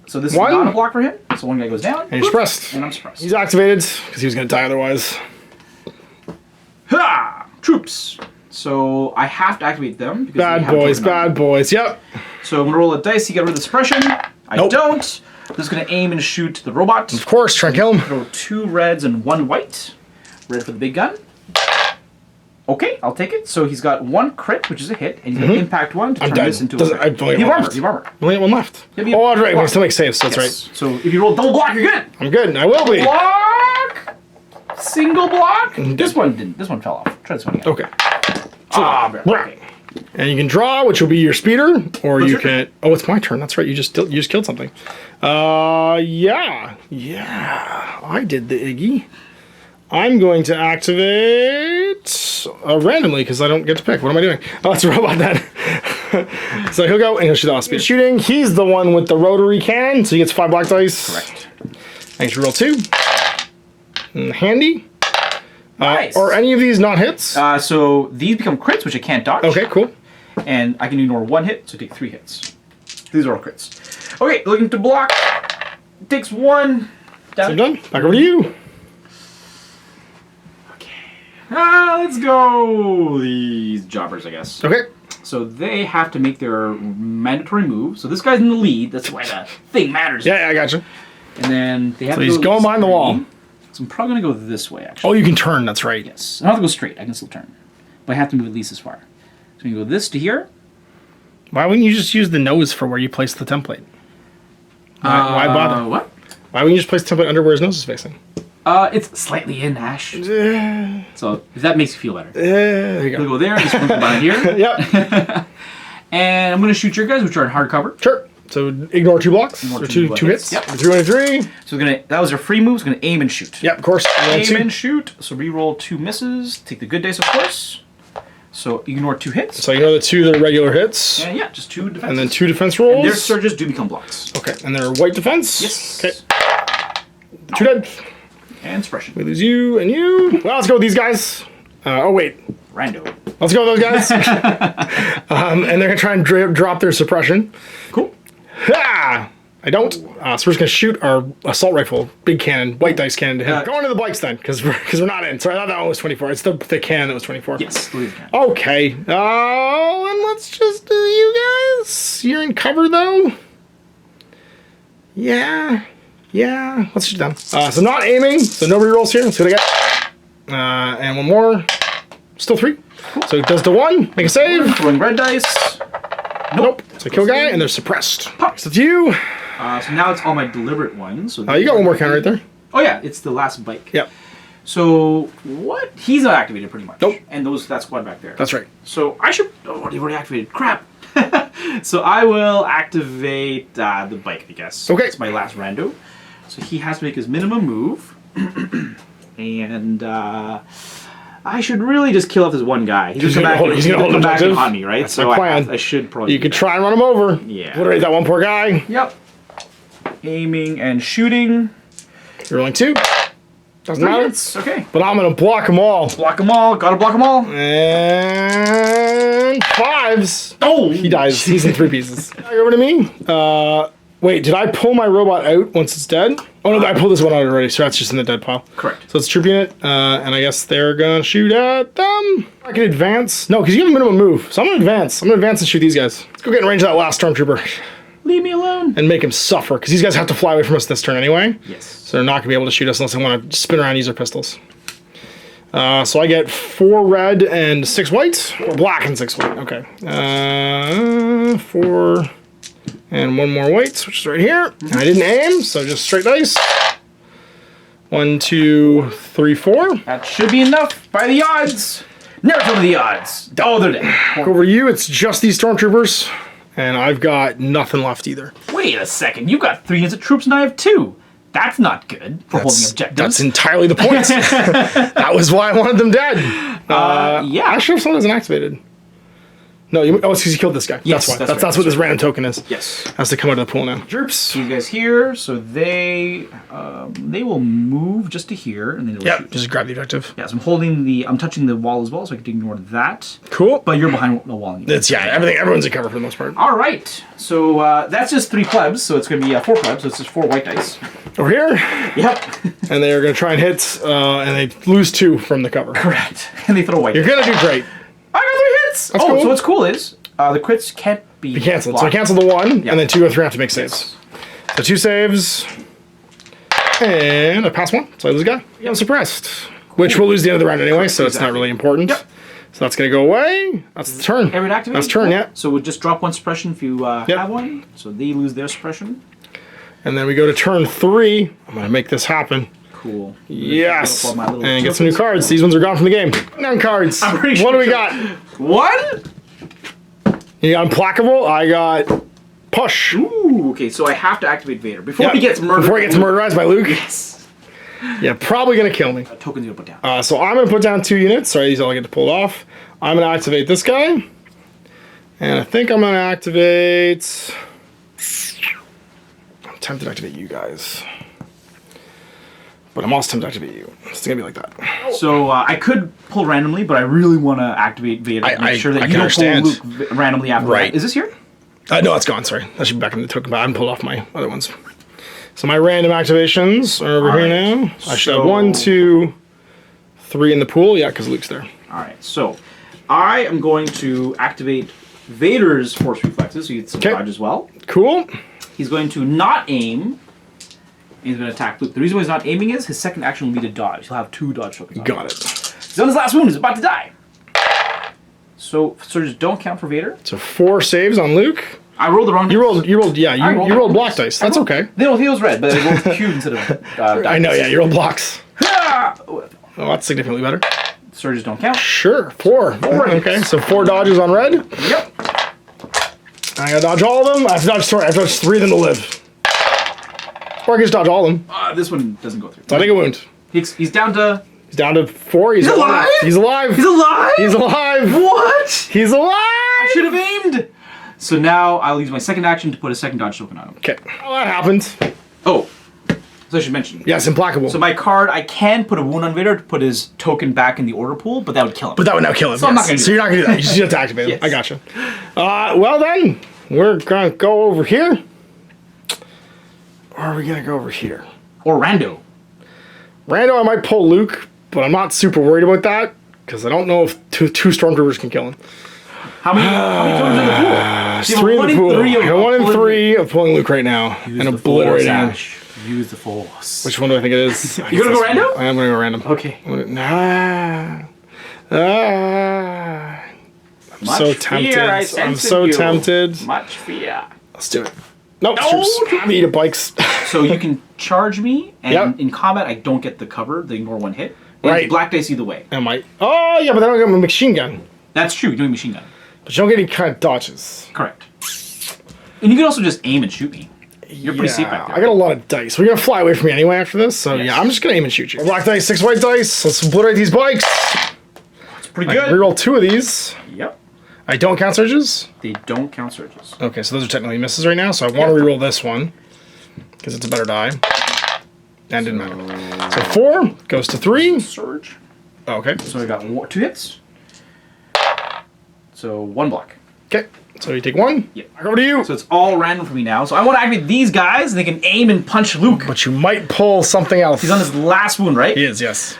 So this is not a block for him. So 1 guy goes down. And he's suppressed. And I'm suppressed. He's activated because he was gonna die otherwise. Ha! Troops. So I have to activate them. Because bad boys, bad boys. Yep. So I'm gonna roll a dice to get rid of the suppression. I don't. I'm just gonna aim and shoot the robot. Of course, try and kill him. Throw 2 reds and 1 white. Red for the big gun. Okay, I'll take it. So he's got 1 crit, which is a hit, and he's got impact 1 to turn this into a crit. You have armor. You have armor. Only got 1 left. Oh, that's right. We still make saves, so that's right. So if you roll double block, you're good. I'm good. I will be. Block. Single block. This one didn't. This one fell off. Try this one again. Okay. Okay. And you can draw, which will be your speeder, or you can. Oh, it's my turn. That's right. You just killed something. Yeah. I did the Iggy. I'm going to activate randomly because I don't get to pick. What am I doing? Oh, it's a robot then. So he'll go and he'll shoot off speed shooting. He's the one with the rotary cannon, so he gets 5 black dice. Correct. Thanks. Roll 2. Handy. Nice. Are any of these not hits? So these become crits, which I can't dodge. Okay, cool. And I can ignore 1 hit, so take 3 hits. These are all crits. Okay, looking to block. Takes 1. So done. Back over to you. Let's go these jobbers, I guess. Okay. So they have to make their mandatory move. So this guy's in the lead. That's why the thing matters. Yeah, I got you. And then they have so to he's going behind the wall. So I'm probably going to go this way, actually. Oh, you can turn. That's right. Yes. I don't have to go straight. I can still turn. But I have to move at least this far. So you go this to here. Why wouldn't you just use the nose for where you place the template? Why bother? What? Why wouldn't you just place the template under where his nose is facing? It's slightly in, Ash. So if that makes you feel better. There you go. We'll go there, just put behind here. Yep. And I'm going to shoot your guys, which are in hard cover. Sure. So ignore 2 blocks. Ignore or two two hits. Yep. 3 So that was your free move. So we're going to aim and shoot. Yep, of course. Aim and shoot. So re-roll 2 misses. Take the good dice, of course. So ignore 2 hits. So ignore the 2 that are regular hits. And yeah, just 2 defense. And then 2 defense rolls. And their surges do become blocks. Okay, and they're white defense. Yes. Okay. 2 dead. And suppression. We lose you and you. Well, let's go with these guys. Oh, wait. Rando. Let's go with those guys. And they're going to try and drop their suppression. Cool. Ha! I don't. So we're just going to shoot our assault rifle, big cannon, white dice cannon to him. Go into the bikes then, because we're not in. Sorry, I thought that one was 24. It's the cannon that was 24. Yes. Okay. Oh, and let's just do you guys. You're in cover, though. Yeah. Let's shoot them. So not aiming, so nobody rolls here. Let's see what I got. And 1 more. Still 3. Cool. So it does the 1. Make a save. Throwing red dice. Nope. So kill guy, and they're suppressed. Pop. So it's you. So now it's all my deliberate ones. So You got 1 more counter right there. Oh yeah, it's the last bike. Yep. So what? He's not activated pretty much. Nope. And that squad back there. That's right. So I should. Oh, they've already activated. Crap. So I will activate the bike, I guess. Okay. It's my last rando. So he has to make his minimum move, and I should really just kill off this one guy. He's gonna come back and haunt me, right? That's so I should probably. You could try and run him over. Yeah. Obliterate that one poor guy. Yep. Aiming and shooting. You're rolling 2. Doesn't matter. Okay. But I'm gonna block them all. Block them all. Gotta block them all. And 5s. Oh, he dies. He's in 3 pieces. Over to me. Wait, did I pull my robot out once it's dead? Oh no, I pulled this one out already, so that's just in the dead pile. Correct. So it's troop unit, and I guess they're gonna shoot at them. I can advance. No, because you have a minimum move. So I'm gonna advance. I'm gonna advance and shoot these guys. Let's go get in range of that last stormtrooper. Leave me alone. And make him suffer, because these guys have to fly away from us this turn anyway. Yes. So they're not gonna be able to shoot us unless they want to spin around and use their pistols. So I get 4 red and 6 white, or black and 6 white. Okay. 4 and 1 more white, which is right here. And I didn't aim, so just straight dice. 1, 2, 3, 4. That should be enough by the odds. Never tell me the odds. Oh, they're dead. Over you, it's just these stormtroopers, and I've got nothing left either. Wait a second, you've got 3 units of troops and I have 2. That's not good for holding objectives. That's entirely the point. That was why I wanted them dead. Yeah. I should have someone isn't activated. No, it's because you killed this guy. Yes, that's why. that's That's what this random token is. Yes. Has to come out of the pool now. Jerps. These guys here, so they will move just to here, and then they'll shoot. Just grab the objective. Yeah, so I'm touching the wall as well, so I can ignore that. Cool. But you're behind the wall. Everyone's in cover for the most part. All right, so that's just 3 plebs, so it's going to be 4 plebs, so it's just 4 white dice. Over here. Yep. And they are going to try and hit, and they lose 2 from the cover. Correct. And they throw white. You're going to do great. I got 3 hits. That's cool. So what's cool is the crits can't be canceled. blocked. So I cancel the 1, and then 2 or 3 have to make saves. So 2 saves, and I pass 1, so I lose a guy. I'm suppressed, which we'll lose the end of the round anyway, so it's not really important. So that's going to go away. That's the turn. Every activate? That's turn, yeah. So we'll just drop one suppression if you have one. So they lose their suppression. And then we go to turn 3. I'm going to make this happen. Cool. Yes. And get some new cards. These ones are gone from the game. 9 cards. I'm pretty what sure. do we got? What? You got Implacable. I got Push. Ooh, okay. So I have to activate Vader before he gets murdered. Before he gets murderized by Luke? Yes. Yeah, probably going to kill me. Token's going to put down. So I'm going to put down 2 units. Sorry, these all I get to pull off. I'm going to activate this guy. And I think I'm going to activate... I'm tempted to activate you guys. But I'm also tempted to activate you. It's going to be like that. So I could pull randomly, but I really want to activate Vader to make sure that you don't pull Luke randomly after that. Is this here? No, it's gone. Sorry. That should be back in the token, but I haven't pulled off my other ones. So my random activations are over here now. I should have 1, 2, 3 in the pool. Yeah, because Luke's there. All right. So I am going to activate Vader's Force Reflexes, so you get some dodge as well. Cool. He's going to not aim. He's going to attack Luke. The reason why he's not aiming is his second action will be to dodge. He'll have 2 dodge tokens. Got it. He's on his last wound. He's about to die. So surges don't count for Vader. So 4 saves on Luke. I rolled the wrong dice. You rolled black dice. That's okay. No, he was red, but I rolled cube instead of dice. I know, yeah, you rolled blocks. Oh, that's significantly better. Surges don't count. Sure, 4. Okay, so 4 dodges on red. Yep. I gotta dodge all of them. I have to dodge 3 of them to live. Or I can just dodge all of them. This one doesn't go through. So I take a wound. He's down to... He's down to 4. He's alive? He's alive. He's alive? He's alive. What? He's alive. I should have aimed. So now I'll use my second action to put a second dodge token on him. Okay. Well, that happened. Oh. So I should mention. Yes, Implacable. So my card, I can put a wound on Vader to put his token back in the order pool, but that would kill him. But that would now kill him. So I'm not going to do that. So you're not going to do that. You just have to activate him. I gotcha. Well then, we're going to go over here. Or are we going to go over here? Or Rando. Rando, I might pull Luke, but I'm not super worried about that, because I don't know if two Stormtroopers can kill him. How many tokens in the pool? 3 in the pool. I got 1 in 3 of pulling Luke right now. Use and obliterating him. Use the Force. Which one do I think it is? You're going to go random? I am going to go random. Okay. I'm so tempted. I'm so tempted. Much fear. Let's do it. Nope. I'm eat bikes. So you can charge me, and in combat I don't get the cover. They ignore 1 hit. And Right. Black dice either way. Am I? Oh yeah, but I don't get my machine gun. That's true. You're doing machine gun. But you don't get any kind of dodges. Correct. And you can also just aim and shoot me. You're pretty safe back there. I got a lot of dice. We're gonna fly away from me anyway after this, so yeah, I'm just gonna aim and shoot you. Black dice, 6 white dice. Let's obliterate these bikes. It's pretty good. Reroll 2 of these. Yep. I don't count surges. They don't count surges. Okay, so those are technically misses right now. So I want to reroll this one because it's a better die. And didn't matter. So 4 goes to 3. Surge. Okay. So I got 2 hits. So 1 block. Okay. So you take 1. Yep. Back over to you. So it's all random for me now. So I want to activate these guys, and they can aim and punch Luke. But you might pull something else. He's on his last wound, right? He is, yes.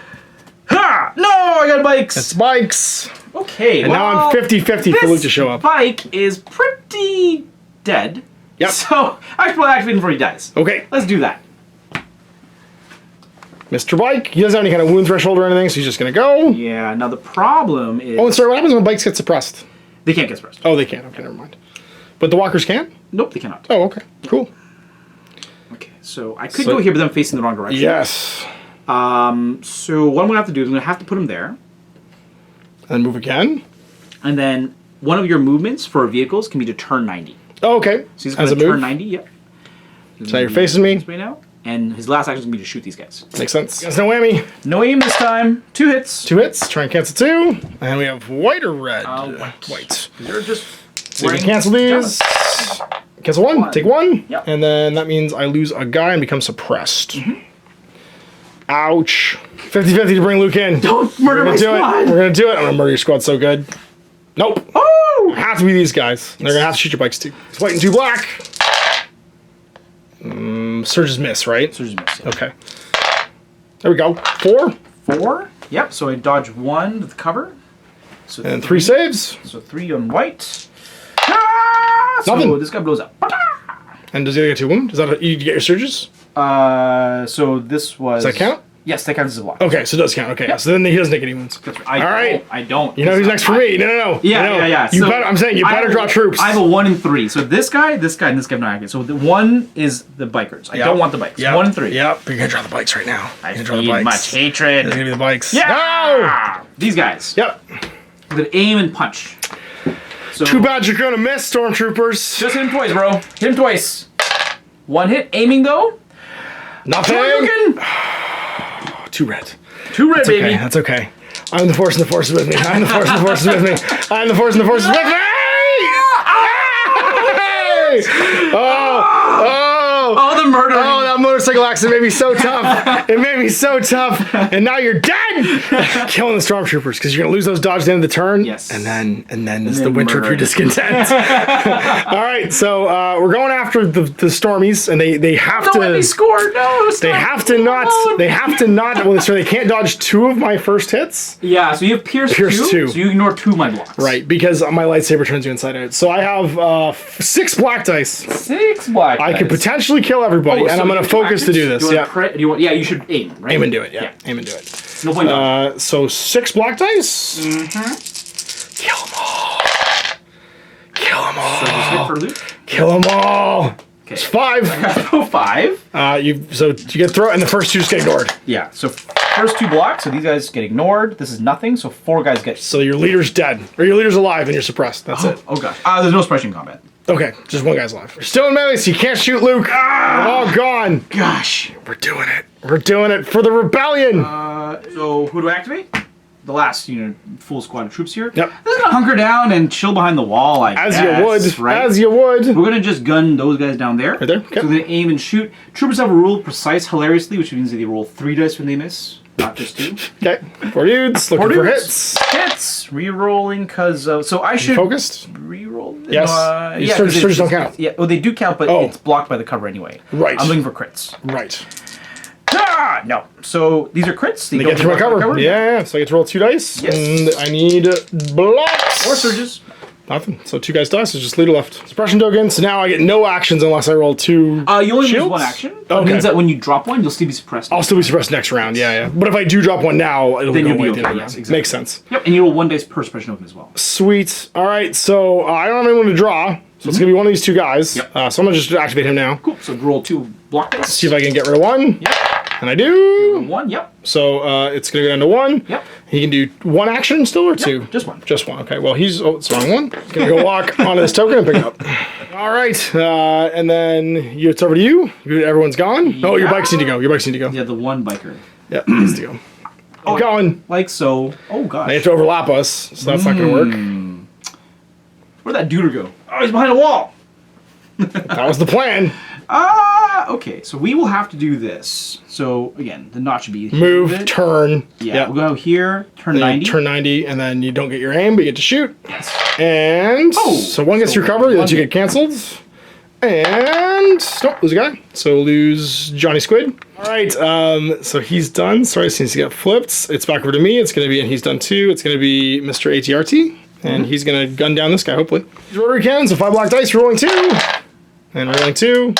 Ha! No, I got bikes. It's bikes. Okay. And now I'm 50-50 for Luke to show up. Bike is pretty dead. Yep. So I should probably activate him before he dies. Okay. Let's do that. Mr. Bike, he doesn't have any kind of wound threshold or anything, so he's just gonna go. Yeah. Now the problem is. Oh, and sorry, what happens when bikes get suppressed? They can't get suppressed. Oh, they can't. Okay, never mind. But the walkers can? Nope, they cannot. Oh, okay. Cool. Okay, so I could go here, but I'm facing the wrong direction. Yes. So what I'm gonna have to do is I'm gonna have to put him there, And move again. and then one of your movements for vehicles can be to turn 90. Oh, okay. So he's gonna turn 90. Yep. So now you're facing me. Right now, and his last action is gonna be to shoot these guys. Makes sense. There's no whammy. No aim this time. 2 hits. 2 hits. Try and cancel 2. And we have white or red? White. You're just. So you can cancel these. Cancel 1. Take 1. Yep. And then that means I lose a guy and become suppressed. Ouch. 50-50 to bring Luke in. Don't murder my squad. We're gonna do it. I'm gonna murder your squad so good. Nope. Oh! It has to be these guys. They're gonna have to shoot your bikes too. It's white and 2 black. Surges miss, right? Surges miss. Yeah. Okay. There we go. 4. 4. Yep. So I dodge 1 with cover. So And 3 saves. So 3 on white. Ah! So Nothing. this guy blows up. And does he get 2 wound? Does that you get your surges? So this was. Does that count? Yes, that counts as a block. Okay, so it does count. Okay, so then he doesn't take any wounds. All right. I don't. You know who's next for me? No. Yeah. You better, I'm saying you better draw troops. I have a 1 and 3. So this guy, and this guy have not active. So the 1 is the bikers. I don't want the bikes. 1 and 3. Yep. You're gonna draw the bikes right now. I feel much hatred. It's gonna be the bikes. Yeah. No! These guys. Yep. I'm gonna aim and punch. So too bad you're gonna miss, stormtroopers. Just hit him twice, bro. Hit him twice. 1 hit. Aiming though. Nothing. 2 red. 2 red, baby. That's okay. I'm the force and the force is with me. I'm the force and the force is with me. I'm the force and the force is with me. Oh, the murder. Oh, that motorcycle accident made me so tough. It made me so tough. And now you're dead. Killing the stormtroopers because you're gonna lose those dodge at the end of the turn. Yes. And then it's the winter of your discontent. All right, so we're going after the Stormies, and they have to. They scored. No, they have to not. They have to not. Well, so they can't dodge 2 of my first hits. Yeah. So you have Pierce 2. So you ignore 2 of my blocks. Right, because my lightsaber turns you inside out. So I have 6 black dice. 6 black dice. I could potentially kill everybody, and I'm going to focus to do this. You should aim, right? Aim and do it, yeah. Aim and do it. No point dodging. So 6 black dice. Mm-hmm. Kill them all. Kill them all. So just hit for loot. Kill them all. Okay. It's 5. I got 5. So you get throw, and the first 2 just get ignored. Yeah. So first 2 blocks. So these guys get ignored. This is nothing. So 4 guys get. So your leader's dead, or your leader's alive, and you're suppressed. That's it. Oh gosh. There's no suppression combat. Okay, just 1 guy's alive. You're still in melee, so you can't shoot Luke. We're all gone. Gosh. We're doing it. We're doing it for the rebellion. So who do I activate? The last, full squad of troops here. Yep. They're gonna hunker down and chill behind the wall, As you would. Right? As you would. We're gonna just gun those guys down there. Right there. Okay. So we're gonna aim and shoot. Troopers have a rule precise hilariously, which means that they roll 3 dice when they miss, not just 2. Okay. 4 dudes looking for hits. Hits. Re-rolling because so I should focused. Re-roll. Yes. Surges don't count. Yeah. Well, they do count, but it's blocked by the cover anyway. Right. I'm looking for crits. Right. No. So these are crits. They get through my cover. Yeah. So I get to roll 2 dice. Yes. And I need blocks. Or surges. Nothing. So 2 guys dice. So just leader left. Suppression token. So now I get no actions unless I roll 2. You only shields? lose 1 action. Okay. It means that when you drop 1, you'll still be suppressed. I'll still be suppressed next round. Yeah. But if I do drop 1 now, it'll then go you'll away be okay. Yes, exactly. Makes sense. Yep. And you roll 1 dice per suppression token as well. Sweet. All right. So I don't have anyone to draw. So it's gonna be one of these 2 guys. Yep. So I'm gonna just activate him now. Cool. So roll 2 block dice. See if I can get rid of 1. Yep. And I do. 1. Yep. So it's gonna go down to 1. Yep. He can do 1 action still or 2? Just 1. Just 1. Okay. Well, it's the wrong one. Gonna go walk onto this token and pick it up. All right. And then it's over to you. Everyone's gone. Yeah. Oh, your bikes need to go. Yeah, the 1 biker. Yeah, needs to go. Oh, going. Like so. Oh gosh. They have to overlap us, so that's not gonna work. Where'd that duder go? Oh, he's behind a wall. That was the plan. Okay, so we will have to do this. So again, the knot should be move, turn. Yeah, we'll go here, turn 90. Turn 90, and then you don't get your aim, but you get to shoot. Yes. And so 1 gets through cover, the 2 get canceled. And lose a guy. So lose Johnny Squid. All right, so he's done. Sorry, since he got flipped, it's back over to me. It's gonna be, and he's done too. It's gonna be Mr. ATRT, and he's gonna gun down this guy hopefully. He's rotary cannon, so 5 black dice, rolling 2, and rolling 2.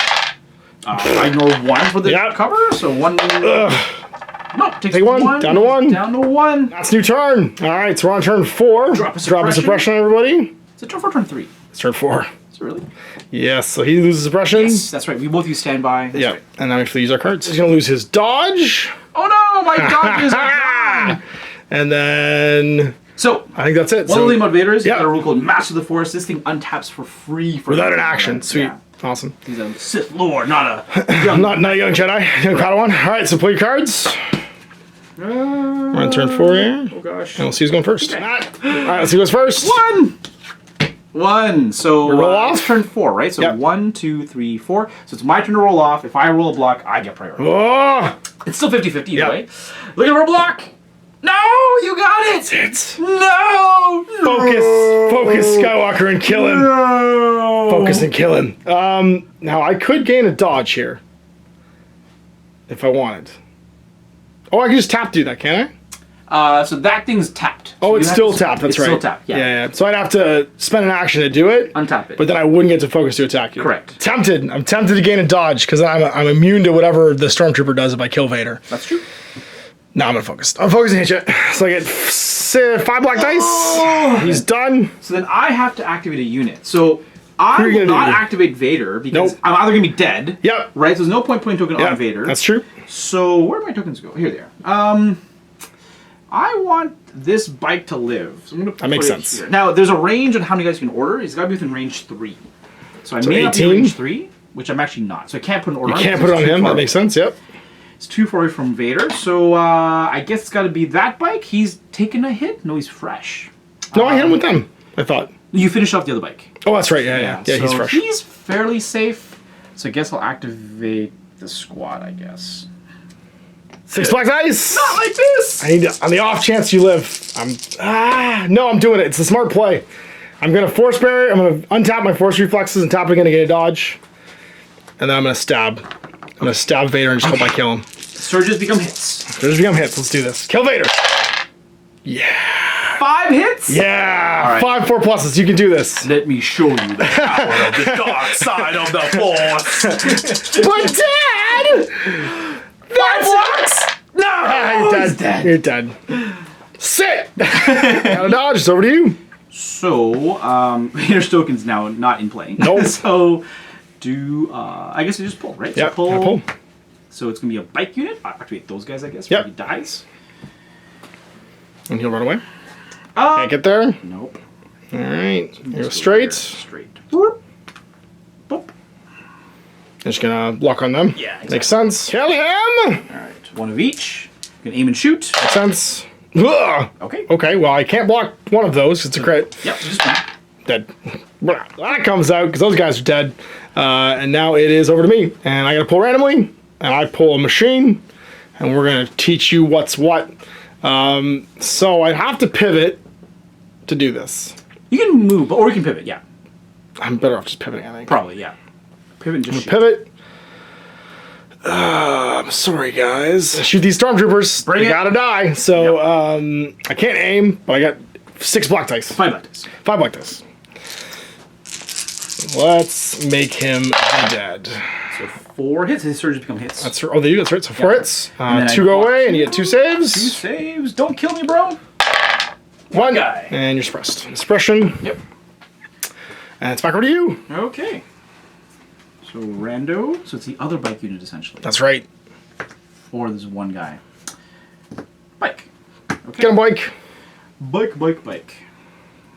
I ignore 1 for the cover, so 1. No, take 1. Down to 1. Down to 1. That's new turn. All right, so we're on turn 4. Drop a suppression on everybody. Is it turn 4 or turn 3? It's turn 4. Is it really? Yes, so he loses suppression. Yes, that's right. We both use standby. Yeah, right. And now we have to use our cards. He's going to lose his dodge. Oh no, my dodges are gone! And then... So, I think that's it. One of the motivators, you got a rule called Master of the Force. This thing untaps for free. Without an action. Sweet. Yeah. Awesome. He's a Sith Lord, not a young... not a young Jedi. Young Padawan. All right, so play your cards. We're on turn 4 here. Oh gosh. And we'll see who's going first. Okay. All right, let's see who goes first. 1. So roll off. It's turn 4, right? So 1, 2, 3, 4. So it's my turn to roll off. If I roll a block, I get priority. Oh! It's still 50-50 either way. Look at our block. No, you got it. No. Focus, Skywalker, and kill him. No. Focus and kill him. Now I could gain a dodge here if I wanted. Oh, I can just tap do that, can't I? So that thing's tapped. Oh, it's still tapped. That's right. It's still tapped. Yeah. So I'd have to spend an action to do it. Untap it. But then I wouldn't get to focus to attack you. Correct. I'm tempted to gain a dodge because I'm immune to whatever the stormtrooper does if I kill Vader. That's true. No, I'm gonna focus. I'm focusing hit you. So I get 5 black dice. Oh. He's done. So then I have to activate a unit. So I will not activate Vader because I'm either gonna be dead. Yep. Right. So there's no point putting a token on Vader. That's true. So where do my tokens go? Here they are. I want this bike to live. So I'm gonna put that makes sense. Here. Now there's a range on how many guys you can order. He's got to be within range 3. So I may not be in range 3, which I'm actually not. So I can't put an order on him. You can't put it on him. That makes sense. Yep. It's too far away from Vader, so I guess it's got to be that bike. He's taken a hit. No, he's fresh. No, I hit him with them. I thought. You finished off the other bike. Oh, that's right. Yeah, so he's fresh. He's fairly safe. So I guess I'll activate the squad, I guess. 6 black dice. Not like this. I need to, on the off chance you live. No, I'm doing it. It's a smart play. I'm gonna force barrier. I'm gonna untap my force reflexes and tap again to get a dodge, and then I'm gonna stab. I'm gonna stab Vader and just hope I kill him. Surges become hits. Surges become hits. Let's do this. Kill Vader. Yeah. 5 hits? Yeah. Right. 5 4+. You can do this. Let me show you the power of the dark side of the force. But Dad! That works! No! You're dead. You're dead. Sit! Got a dodge. It's over to you. So, Vader's token's now not in play. Nope. So, I guess you just pull, right? Yeah, so pull. So it's going to be a bike unit. I'll activate those guys, I guess, yep. before he dies. And he'll run away? Can't get there? Nope. Alright. So go straight. Straight. Boop. Boop. Just gonna lock on them. Yeah, exactly. Makes sense. Kill him! Alright, 1 of each. You can aim and shoot. Makes sense. Ugh. Okay. Okay, well, I can't block one of those. It's a crit. Yep, just one. Dead. That comes out because those guys are dead. And now it is over to me. And I gotta pull randomly. And I pull a machine. And we're gonna teach you what's what. So I have to pivot to do this. You can move, or you can pivot, yeah. I'm better off just pivoting, I think. Probably, yeah. Pivot and just shoot. Pivot. I'm sorry, guys. Shoot these stormtroopers. Bring it. Gotta die. So, I can't aim, but I got 6 black dice. 5 black dice. 5 black dice. Let's make him dead. So 4 hits. His surges become hits. That's right. Oh, they do. That's right. So 4 hits. 2 go away, and you get 2 saves. 2 saves. Don't kill me, bro. 1 guy. And you're suppressed. Suppression. Yep. And it's back over to you. Okay. So rando. So it's the other bike unit essentially. That's right. Or there's 1 guy. Bike. Okay. Get him, bike. Bike.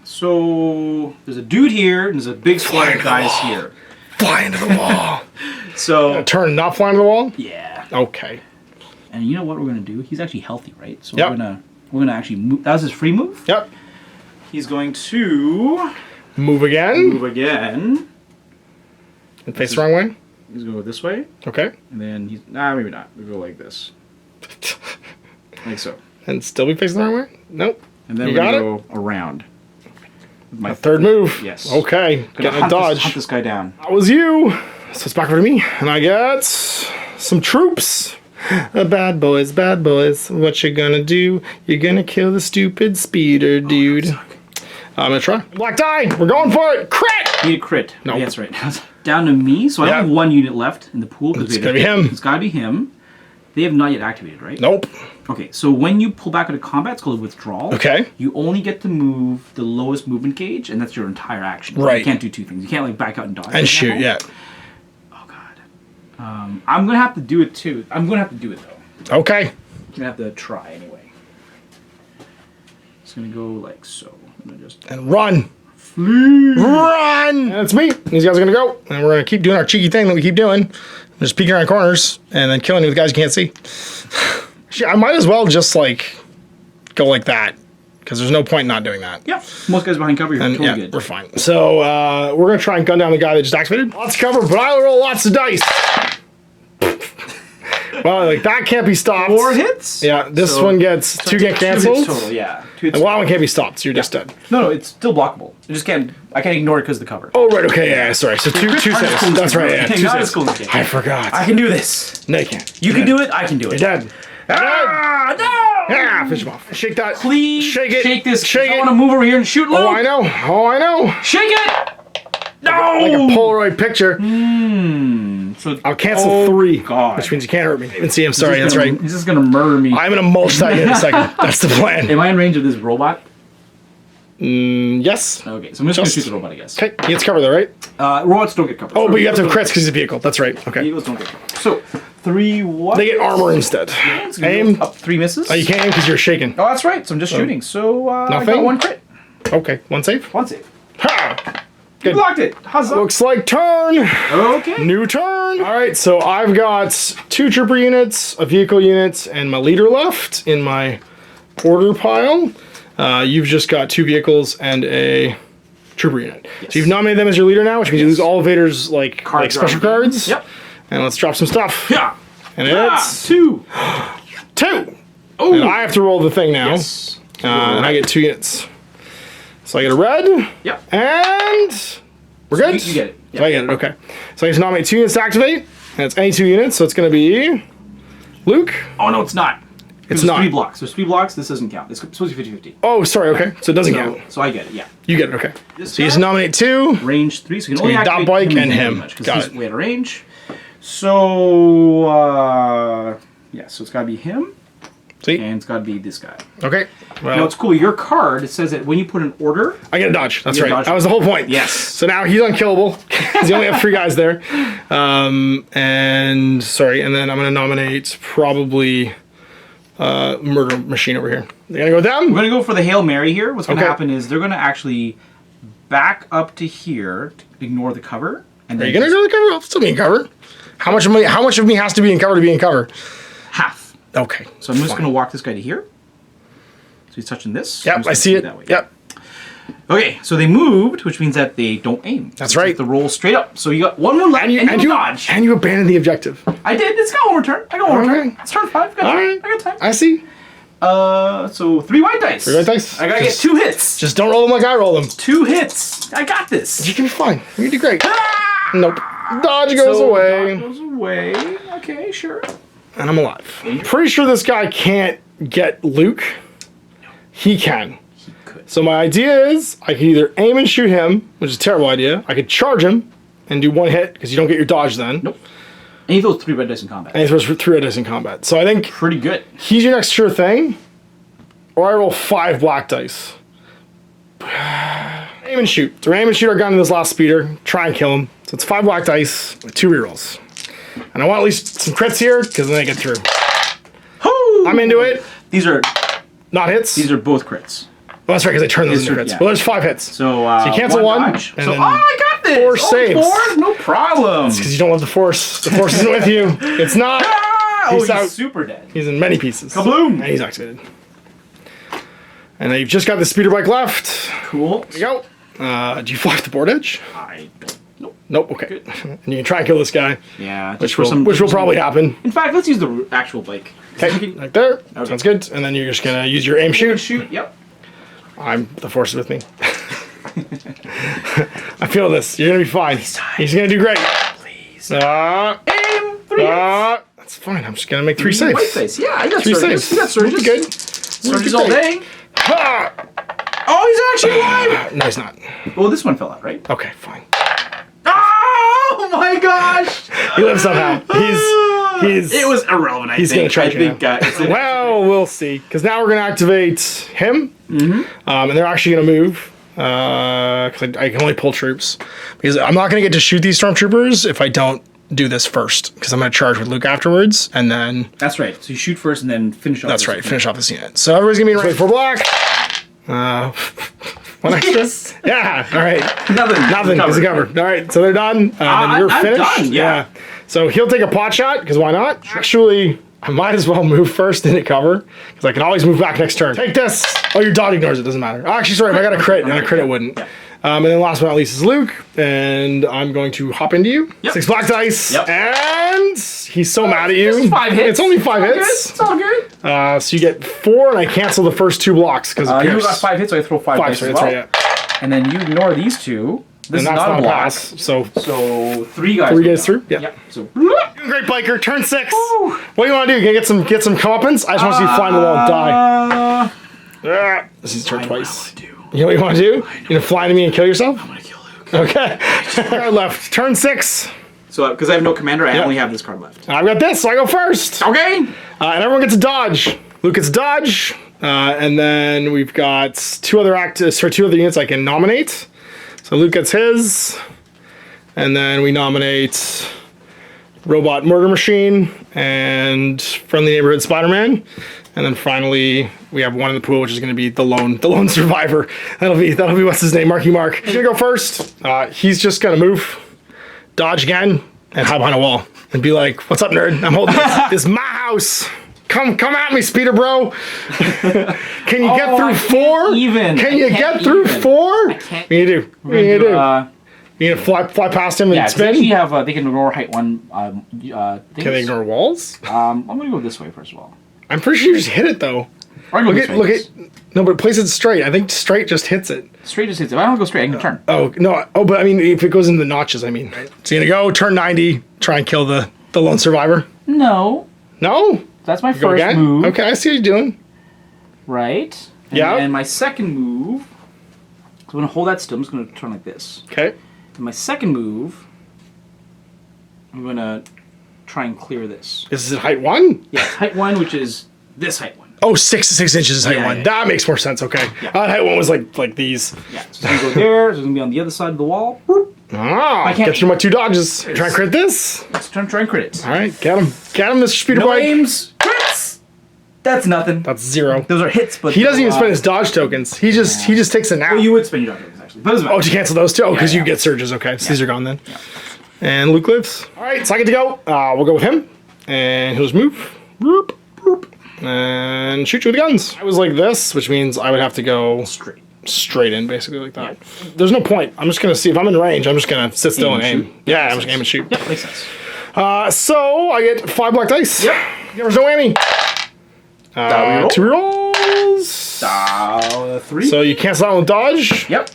So there's a dude here, and there's a big squad of guys here. Fly into the wall. So turn not fly into the wall? Yeah. Okay. And you know what we're gonna do? He's actually healthy, right? So yep. we're gonna actually move. That was his free move? Yep. He's going to move again. And face the wrong way? He's gonna go this way. Okay. And then he's maybe not. We'll go like this. Like so. And still be facing the wrong way? Nope. And then we're gonna go around. My third move. Yes. Okay. Getting a dodge. Hunt this guy down. That was you. So it's back over to me. And I get some troops. Bad boys. What you gonna do? You're gonna kill the stupid speeder, dude. I'm gonna try. Black die. We're going for it. Crit! Need a crit. No. Nope. That's right. Down to me. So I have 1 unit left in the pool. It's gonna be him. It's gotta be him. They have not yet activated, right? Nope. Okay, so when you pull back out of combat, it's called a withdrawal. Okay. You only get to move the lowest movement gauge, and that's your entire action. Right. You can't do 2 things. You can't like back out and dodge. And shoot, yeah. Oh god. I'm gonna have to do it too. I'm gonna have to do it though. Okay. I'm gonna have to try anyway. It's gonna go like so. I'm gonna just and run. Flee. Run! And it's me. These guys are gonna go, and we're gonna keep doing our cheeky thing that we keep doing. Just peeking around corners and then killing you with guys you can't see. I might as well just like go like that because there's no point in not doing that. Yep. Most guys behind cover, you're totally good. We're fine. So we're gonna try and gun down the guy that just activated. Lots of cover, but I roll lots of dice. Well, like that can't be stopped. 4 hits. Yeah, this one gets 2 get canceled. 2 hits total, yeah. 2 hits and one can't be stopped, so you're just dead. No, it's still blockable. I just can't. I can't ignore it because of the cover. Oh right, okay, yeah, sorry. So 2 saves. That's right. Yeah, 2 saves. Cool. I forgot. I can do this. No, you can't. You can do it. I can do it. You're dead. Ah, no! Yeah, fish him off. Shake that. Please shake it. Shake this. Shake it. I want to move over here and shoot low. Oh, I know. Shake it. No! Like a Polaroid picture. So I'll cancel 3, God. which means you can't hurt me. Even see him. Sorry, that's right. He's just gonna murder me. I'm gonna mulch that in a second. That's the plan. Am I in range of this robot? Yes. Okay, so I'm just gonna shoot the robot, I guess. Okay, he gets covered though, right? Robots don't get covered. Oh, but you have to have crits because he's a vehicle. That's right. Okay. Vehicles don't get covered. So 3 what? They get armor instead. Aim. Up 3 misses. Oh, you can't aim because you're shaking. Oh, that's right. So I'm just shooting. So I Nothing? got 1 crit. Okay, 1 save. 1 save. Ha! You blocked it. Huzzah. Looks like turn. Okay. New turn. All right, so I've got 2 trooper units, a vehicle unit, and my leader left in my order pile. You've just got 2 vehicles and a trooper unit. Yes. So you've nominated them as your leader now, which means you lose all of Vader's like special cards. Yep. And let's drop some stuff. Yeah. And it's 2. 2. Oh. And I have to roll the thing now. Yes. And I get 2 units. So I get a red. Yep. And we're good? You get it. Yep. So I get it, okay. So I just nominate 2 units to activate. And it's any 2 units, so it's going to be Luke. Oh, no, it's not. It's not. 3 blocks. There's 3 blocks. This doesn't count. It's supposed to be 50-50. Oh, sorry, okay. So it doesn't count. So I get it, yeah. You get it, okay. This So you just nominate 2. Range 3, so you can So only dot activate bike him and him. Because Got he's it. way out of range. So, yeah, so it's got to be him. See? And it's got to be this guy. Okay. Well, Now, it's cool. Your card, it says that when you put an order... I get a dodge. That's You get right. a dodge. That was the whole point. Yes. So now he's unkillable. You only have 3 guys there. And, sorry, and then I'm going to nominate probably Murder Machine over here. They're going to go We're down? going to go for the Hail Mary here. What's going to Okay. happen is they're going to actually back up to here to ignore the cover. And Are then you going to do the cover? I'll still be in cover. How much of me has to be in cover to be in cover? half. Okay. So I'm just going to walk this guy to here. So he's touching this. Yep, I see it. That way. Yep. Okay, so they moved, which means that they don't aim. That's So right. it's the roll straight up. So you got 1 more left, and you dodge. And you abandoned the objective. I did. It's got 1 more turn. I got 1 more turn. Okay. It's turn 5. All right. I got time. I see. So 3 white dice. 3 white dice. I gotta get 2 hits. Just don't roll them like I roll them. 2 hits. I got this. You can be fine. You can do great. Ah! Nope. Dodge goes So away. dodge goes away. Okay, sure. And I'm alive. Pretty sure this guy can't get Luke. He can. He could. So my idea is I could either aim and shoot him, which is a terrible idea. I could charge him and do 1 hit because you don't get your dodge then. Nope. And he throws 3 red dice in combat. And he throws 3 red dice in combat. So I think Pretty good. he's your next sure thing. Or I roll 5 black dice. Aim and shoot. So we're aim and shoot our gun in this last speeder. Try and kill him. So it's 5 black dice with 2 rerolls. And I want at least some crits here because then I get through. Woo! I'm into it. These are Not hits. these are both crits. Well, that's right because I turned those into crits. Yeah. Well, there's 5 hits. So you cancel 1. dodge. And So then I got this. 4 saves. 4? No problem. Because you don't love the Force. The Force isn't with you. It's not. Ah! He's out. He's super dead. He's in many pieces. Kabloom! And he's activated. And then you've just got the speeder bike left. Cool. There you go. Do you fly off the board edge? I don't. Nope. Nope. Okay. And you can try and kill this guy, Yeah. which will probably happen. In fact, let's use the actual bike. Okay. Right there. Sounds good. And then you're just gonna use your aim shoot. Shoot. Yep. The Force is with me. I feel this. You're gonna be fine. He's gonna do great. Please. Aim. 3 hits. That's fine. I'm just gonna make 3 White saves. dice. Yeah, I got 3 surges. saves. You got surges. We'll be good. Surges all day. Ha! Oh, he's actually alive. No, he's not. Well, this one fell out, right? Okay, fine. Oh my gosh! He lives somehow. He's. It was irrelevant. He's gonna charge you it's Well, we'll see. Because now we're gonna activate him, and they're actually gonna move. Because I can only pull troops. Because I'm not gonna get to shoot these stormtroopers if I don't do this first. Because I'm gonna charge with Luke afterwards, and then. That's right. So you shoot first and then finish off. That's right. Finish off this unit. So everybody's gonna be ready for black. 1 extra. Yes. Yeah. All right. Nothing. Because the cover. All right. So they're done. Then you're I'm finished. done, yeah. So he'll take a pot shot because why not? Actually, I might as well move first into cover because I can always move back next turn. Take this. Oh, your dot ignores it. Doesn't matter. Oh, actually, sorry. If I got a crit, it wouldn't. Yeah. And then last but not least is Luke, and I'm going to hop into you. Yep. 6 black dice, Yep. and he's so mad at you. Just 5 hits. It's only 5 hits. It's all good. So you get 4, and I cancel the first 2 blocks because of You Pierce. got 5 hits, so I throw 5 dice Sorry, as that's well. right. Yeah. And then you ignore these 2. This And is that's not a block. pass. So So 3 guys. 3 guys through. Yeah. Yep. So. Great biker, turn 6. What do you want to do? You gonna get some comeuppance? I just want to see you fly in the wall and die. This is turn twice. You know what you want to do? You gonna fly into me and kill yourself? I'm gonna kill Luke. Okay. Card left. Turn 6. So, because I have no commander, I only have this card left. I've got this, so I go first. Okay. And everyone gets a dodge. Luke gets a dodge. And then we've got two other units I can nominate. So Luke gets his. And then we nominate Robot Murder Machine and Friendly Neighborhood Spider-Man. And then finally, we have one in the pool, which is going to be the lone survivor. That'll be what's his name, Marky Mark. He's going to go first. He's just going to move, dodge again, and hide behind a wall and be like, "What's up, nerd? I'm holding this. This is my house. Come at me, speeder bro. Can you get through 4? Can you get through 4? I can't. What do you do? What do you do? You gonna fly past him and spin? They have they can ignore height 1. Can they ignore walls? I'm gonna go this way first of all. I'm pretty sure you just hit it though. Look at no, but place it straight. I think straight just hits it. Straight just hits it. I don't go straight. I can turn. Oh no! Oh, but I mean, if it goes in the notches, I mean. So you're gonna go turn 90, try and kill the lone survivor. No. No. That's my first move. Okay, I see what you're doing. Right. Yeah. And my second move. So I'm gonna hold that still. I'm just gonna turn like this. Okay. And my second move. I'm gonna try and clear this. This is height 1? Yeah, height 1, which is this height 1. Oh, 6 inches is height 1. Yeah. That makes more sense. Okay. Yeah. Height 1 was like these. Yeah. So it's gonna go there. So it's gonna be on the other side of the wall. Boop. I can't get through my 2 dodges. Try and crit this. Let's try and crit it. All right, get him, Mr. Speeder No Boy. aims. Crits. That's nothing. That's 0. Those are hits, but He doesn't even spend his dodge tokens. He just takes a nap. Well, you would spend your dodge tokens actually. But it doesn't matter. Oh, to cancel those too? Oh, because Yeah, you get surges. Okay, so these are gone then. Yeah. And Luke lives. All right, so I get to go. We'll go with him. And he'll just move. Boop, boop, and shoot you with the guns. I was like this, which means I would have to go straight in, basically like that. Yeah. There's no point. I'm just going to see. If I'm in range, I'm just going to sit still and aim. Yeah, I'm just going to aim and shoot. Yep, makes sense. So I get 5 black dice. Yep. There's no whammy. 2 rolls. 3. So you cancel out with dodge. Yep.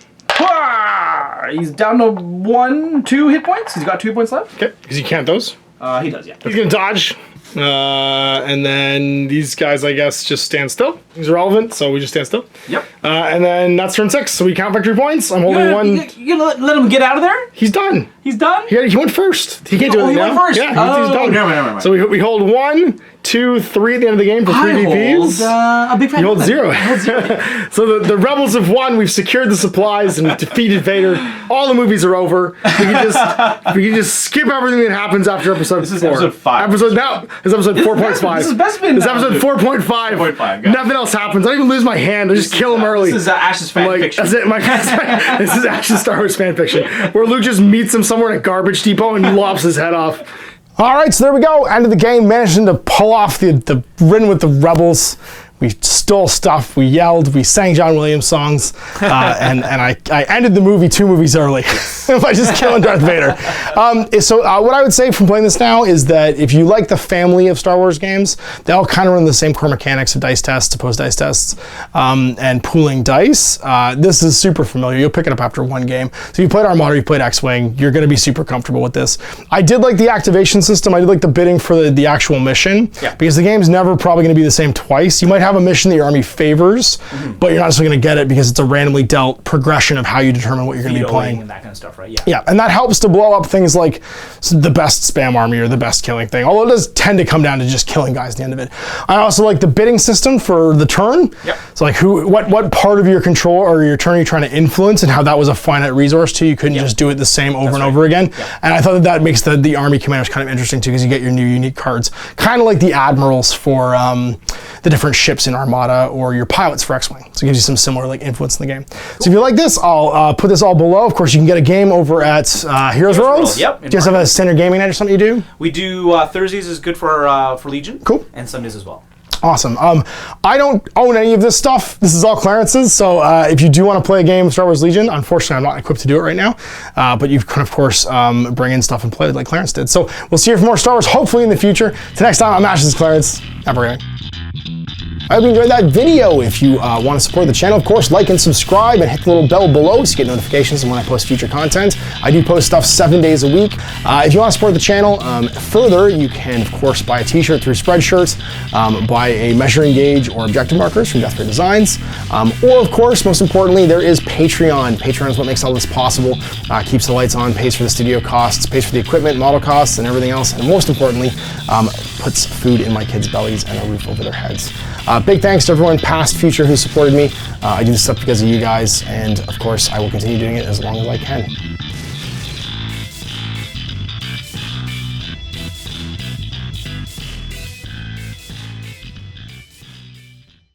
He's down to 2 hit points. He's got 2 hit points left. Okay, because you can't those. He does, yeah. He's gonna dodge. And then these guys, I guess, just stand still. These are relevant, so we just stand still. Yep. And then that's turn 6, so we count victory points. I'm holding 1. You gonna let him get out of there? He's done. He's done? He went first. He can't do it he now. went first? Yeah, he's done. Never mind. So we hold 1, 2, 3 at the end of the game for 3 DPs. A big fan. You hold 0. So the rebels have won. We've secured the supplies and defeated Vader. All the movies are over. We can just skip everything that happens after episode 4. This is episode 5. This is episode 4.5. This is best been. This is episode 4.5. 4.5. Nothing else happens. I don't even lose my hand. I just kill him early. This is Ash's fan fiction. That's it. This is Ash's Star Wars fan fiction, where Luke just meets him somewhere in a garbage depot and lops his head off. All right, so there we go. End of the game, managing to pull off the win with the rebels. We stole stuff, we yelled, we sang John Williams songs, and I ended the movie 2 movies early by just killing Darth Vader. So what I would say from playing this now is that if you like the family of Star Wars games, they all kind of run the same core mechanics of dice tests, opposed dice tests, and pooling dice. This is super familiar. You'll pick it up after 1 game. So if you played Armada, you played X-Wing, you're going to be super comfortable with this. I did like the activation system. I did like the bidding for the actual mission, because the game's never probably going to be the same twice. You might have a mission that your army favors, but you're not necessarily going to get it because it's a randomly dealt progression of how you determine what you're going to be playing. And that kind of stuff, right? Yeah, and that helps to blow up things like the best spam army or the best killing thing, although it does tend to come down to just killing guys at the end of it. I also like the bidding system for the turn. Yep. So like what part of your control or your turn are you trying to influence, and how that was a finite resource too. You couldn't just do it the same over and over again. Yep. And I thought that makes the army commanders kind of interesting too, because you get your new unique cards. Kind of like the admirals for the different ships in Armada, or your pilots for X-Wing. So it gives you some similar like influence in the game. So if you like this, I'll put this all below. Of course, you can get a game over at Heroes World. Yep. Do you guys have a standard gaming night or something you do? We do Thursdays is good for Legion. Cool. And Sundays as well. Awesome. I don't own any of this stuff. This is all Clarence's. So if you do want to play a game of Star Wars Legion, unfortunately, I'm not equipped to do it right now. But you can, of course, bring in stuff and play it like Clarence did. So we'll see you for more Star Wars, hopefully in the future. Till next time, I'm Ash's Clarence. Have a great night. I hope you enjoyed that video. If you want to support the channel, of course, like and subscribe and hit the little bell below so you get notifications when I post future content. I do post stuff 7 days a week. If you want to support the channel further, you can, of course, buy a t-shirt through Spreadshirts, buy a measuring gauge or objective markers from Death Ray Designs, or, of course, most importantly, there is Patreon. Patreon is what makes all this possible, keeps the lights on, pays for the studio costs, pays for the equipment, model costs, and everything else, and most importantly, puts food in my kids' bellies and a roof over their heads. Big thanks to everyone, past, future, who supported me. I do this stuff because of you guys, and of course, I will continue doing it as long as I can.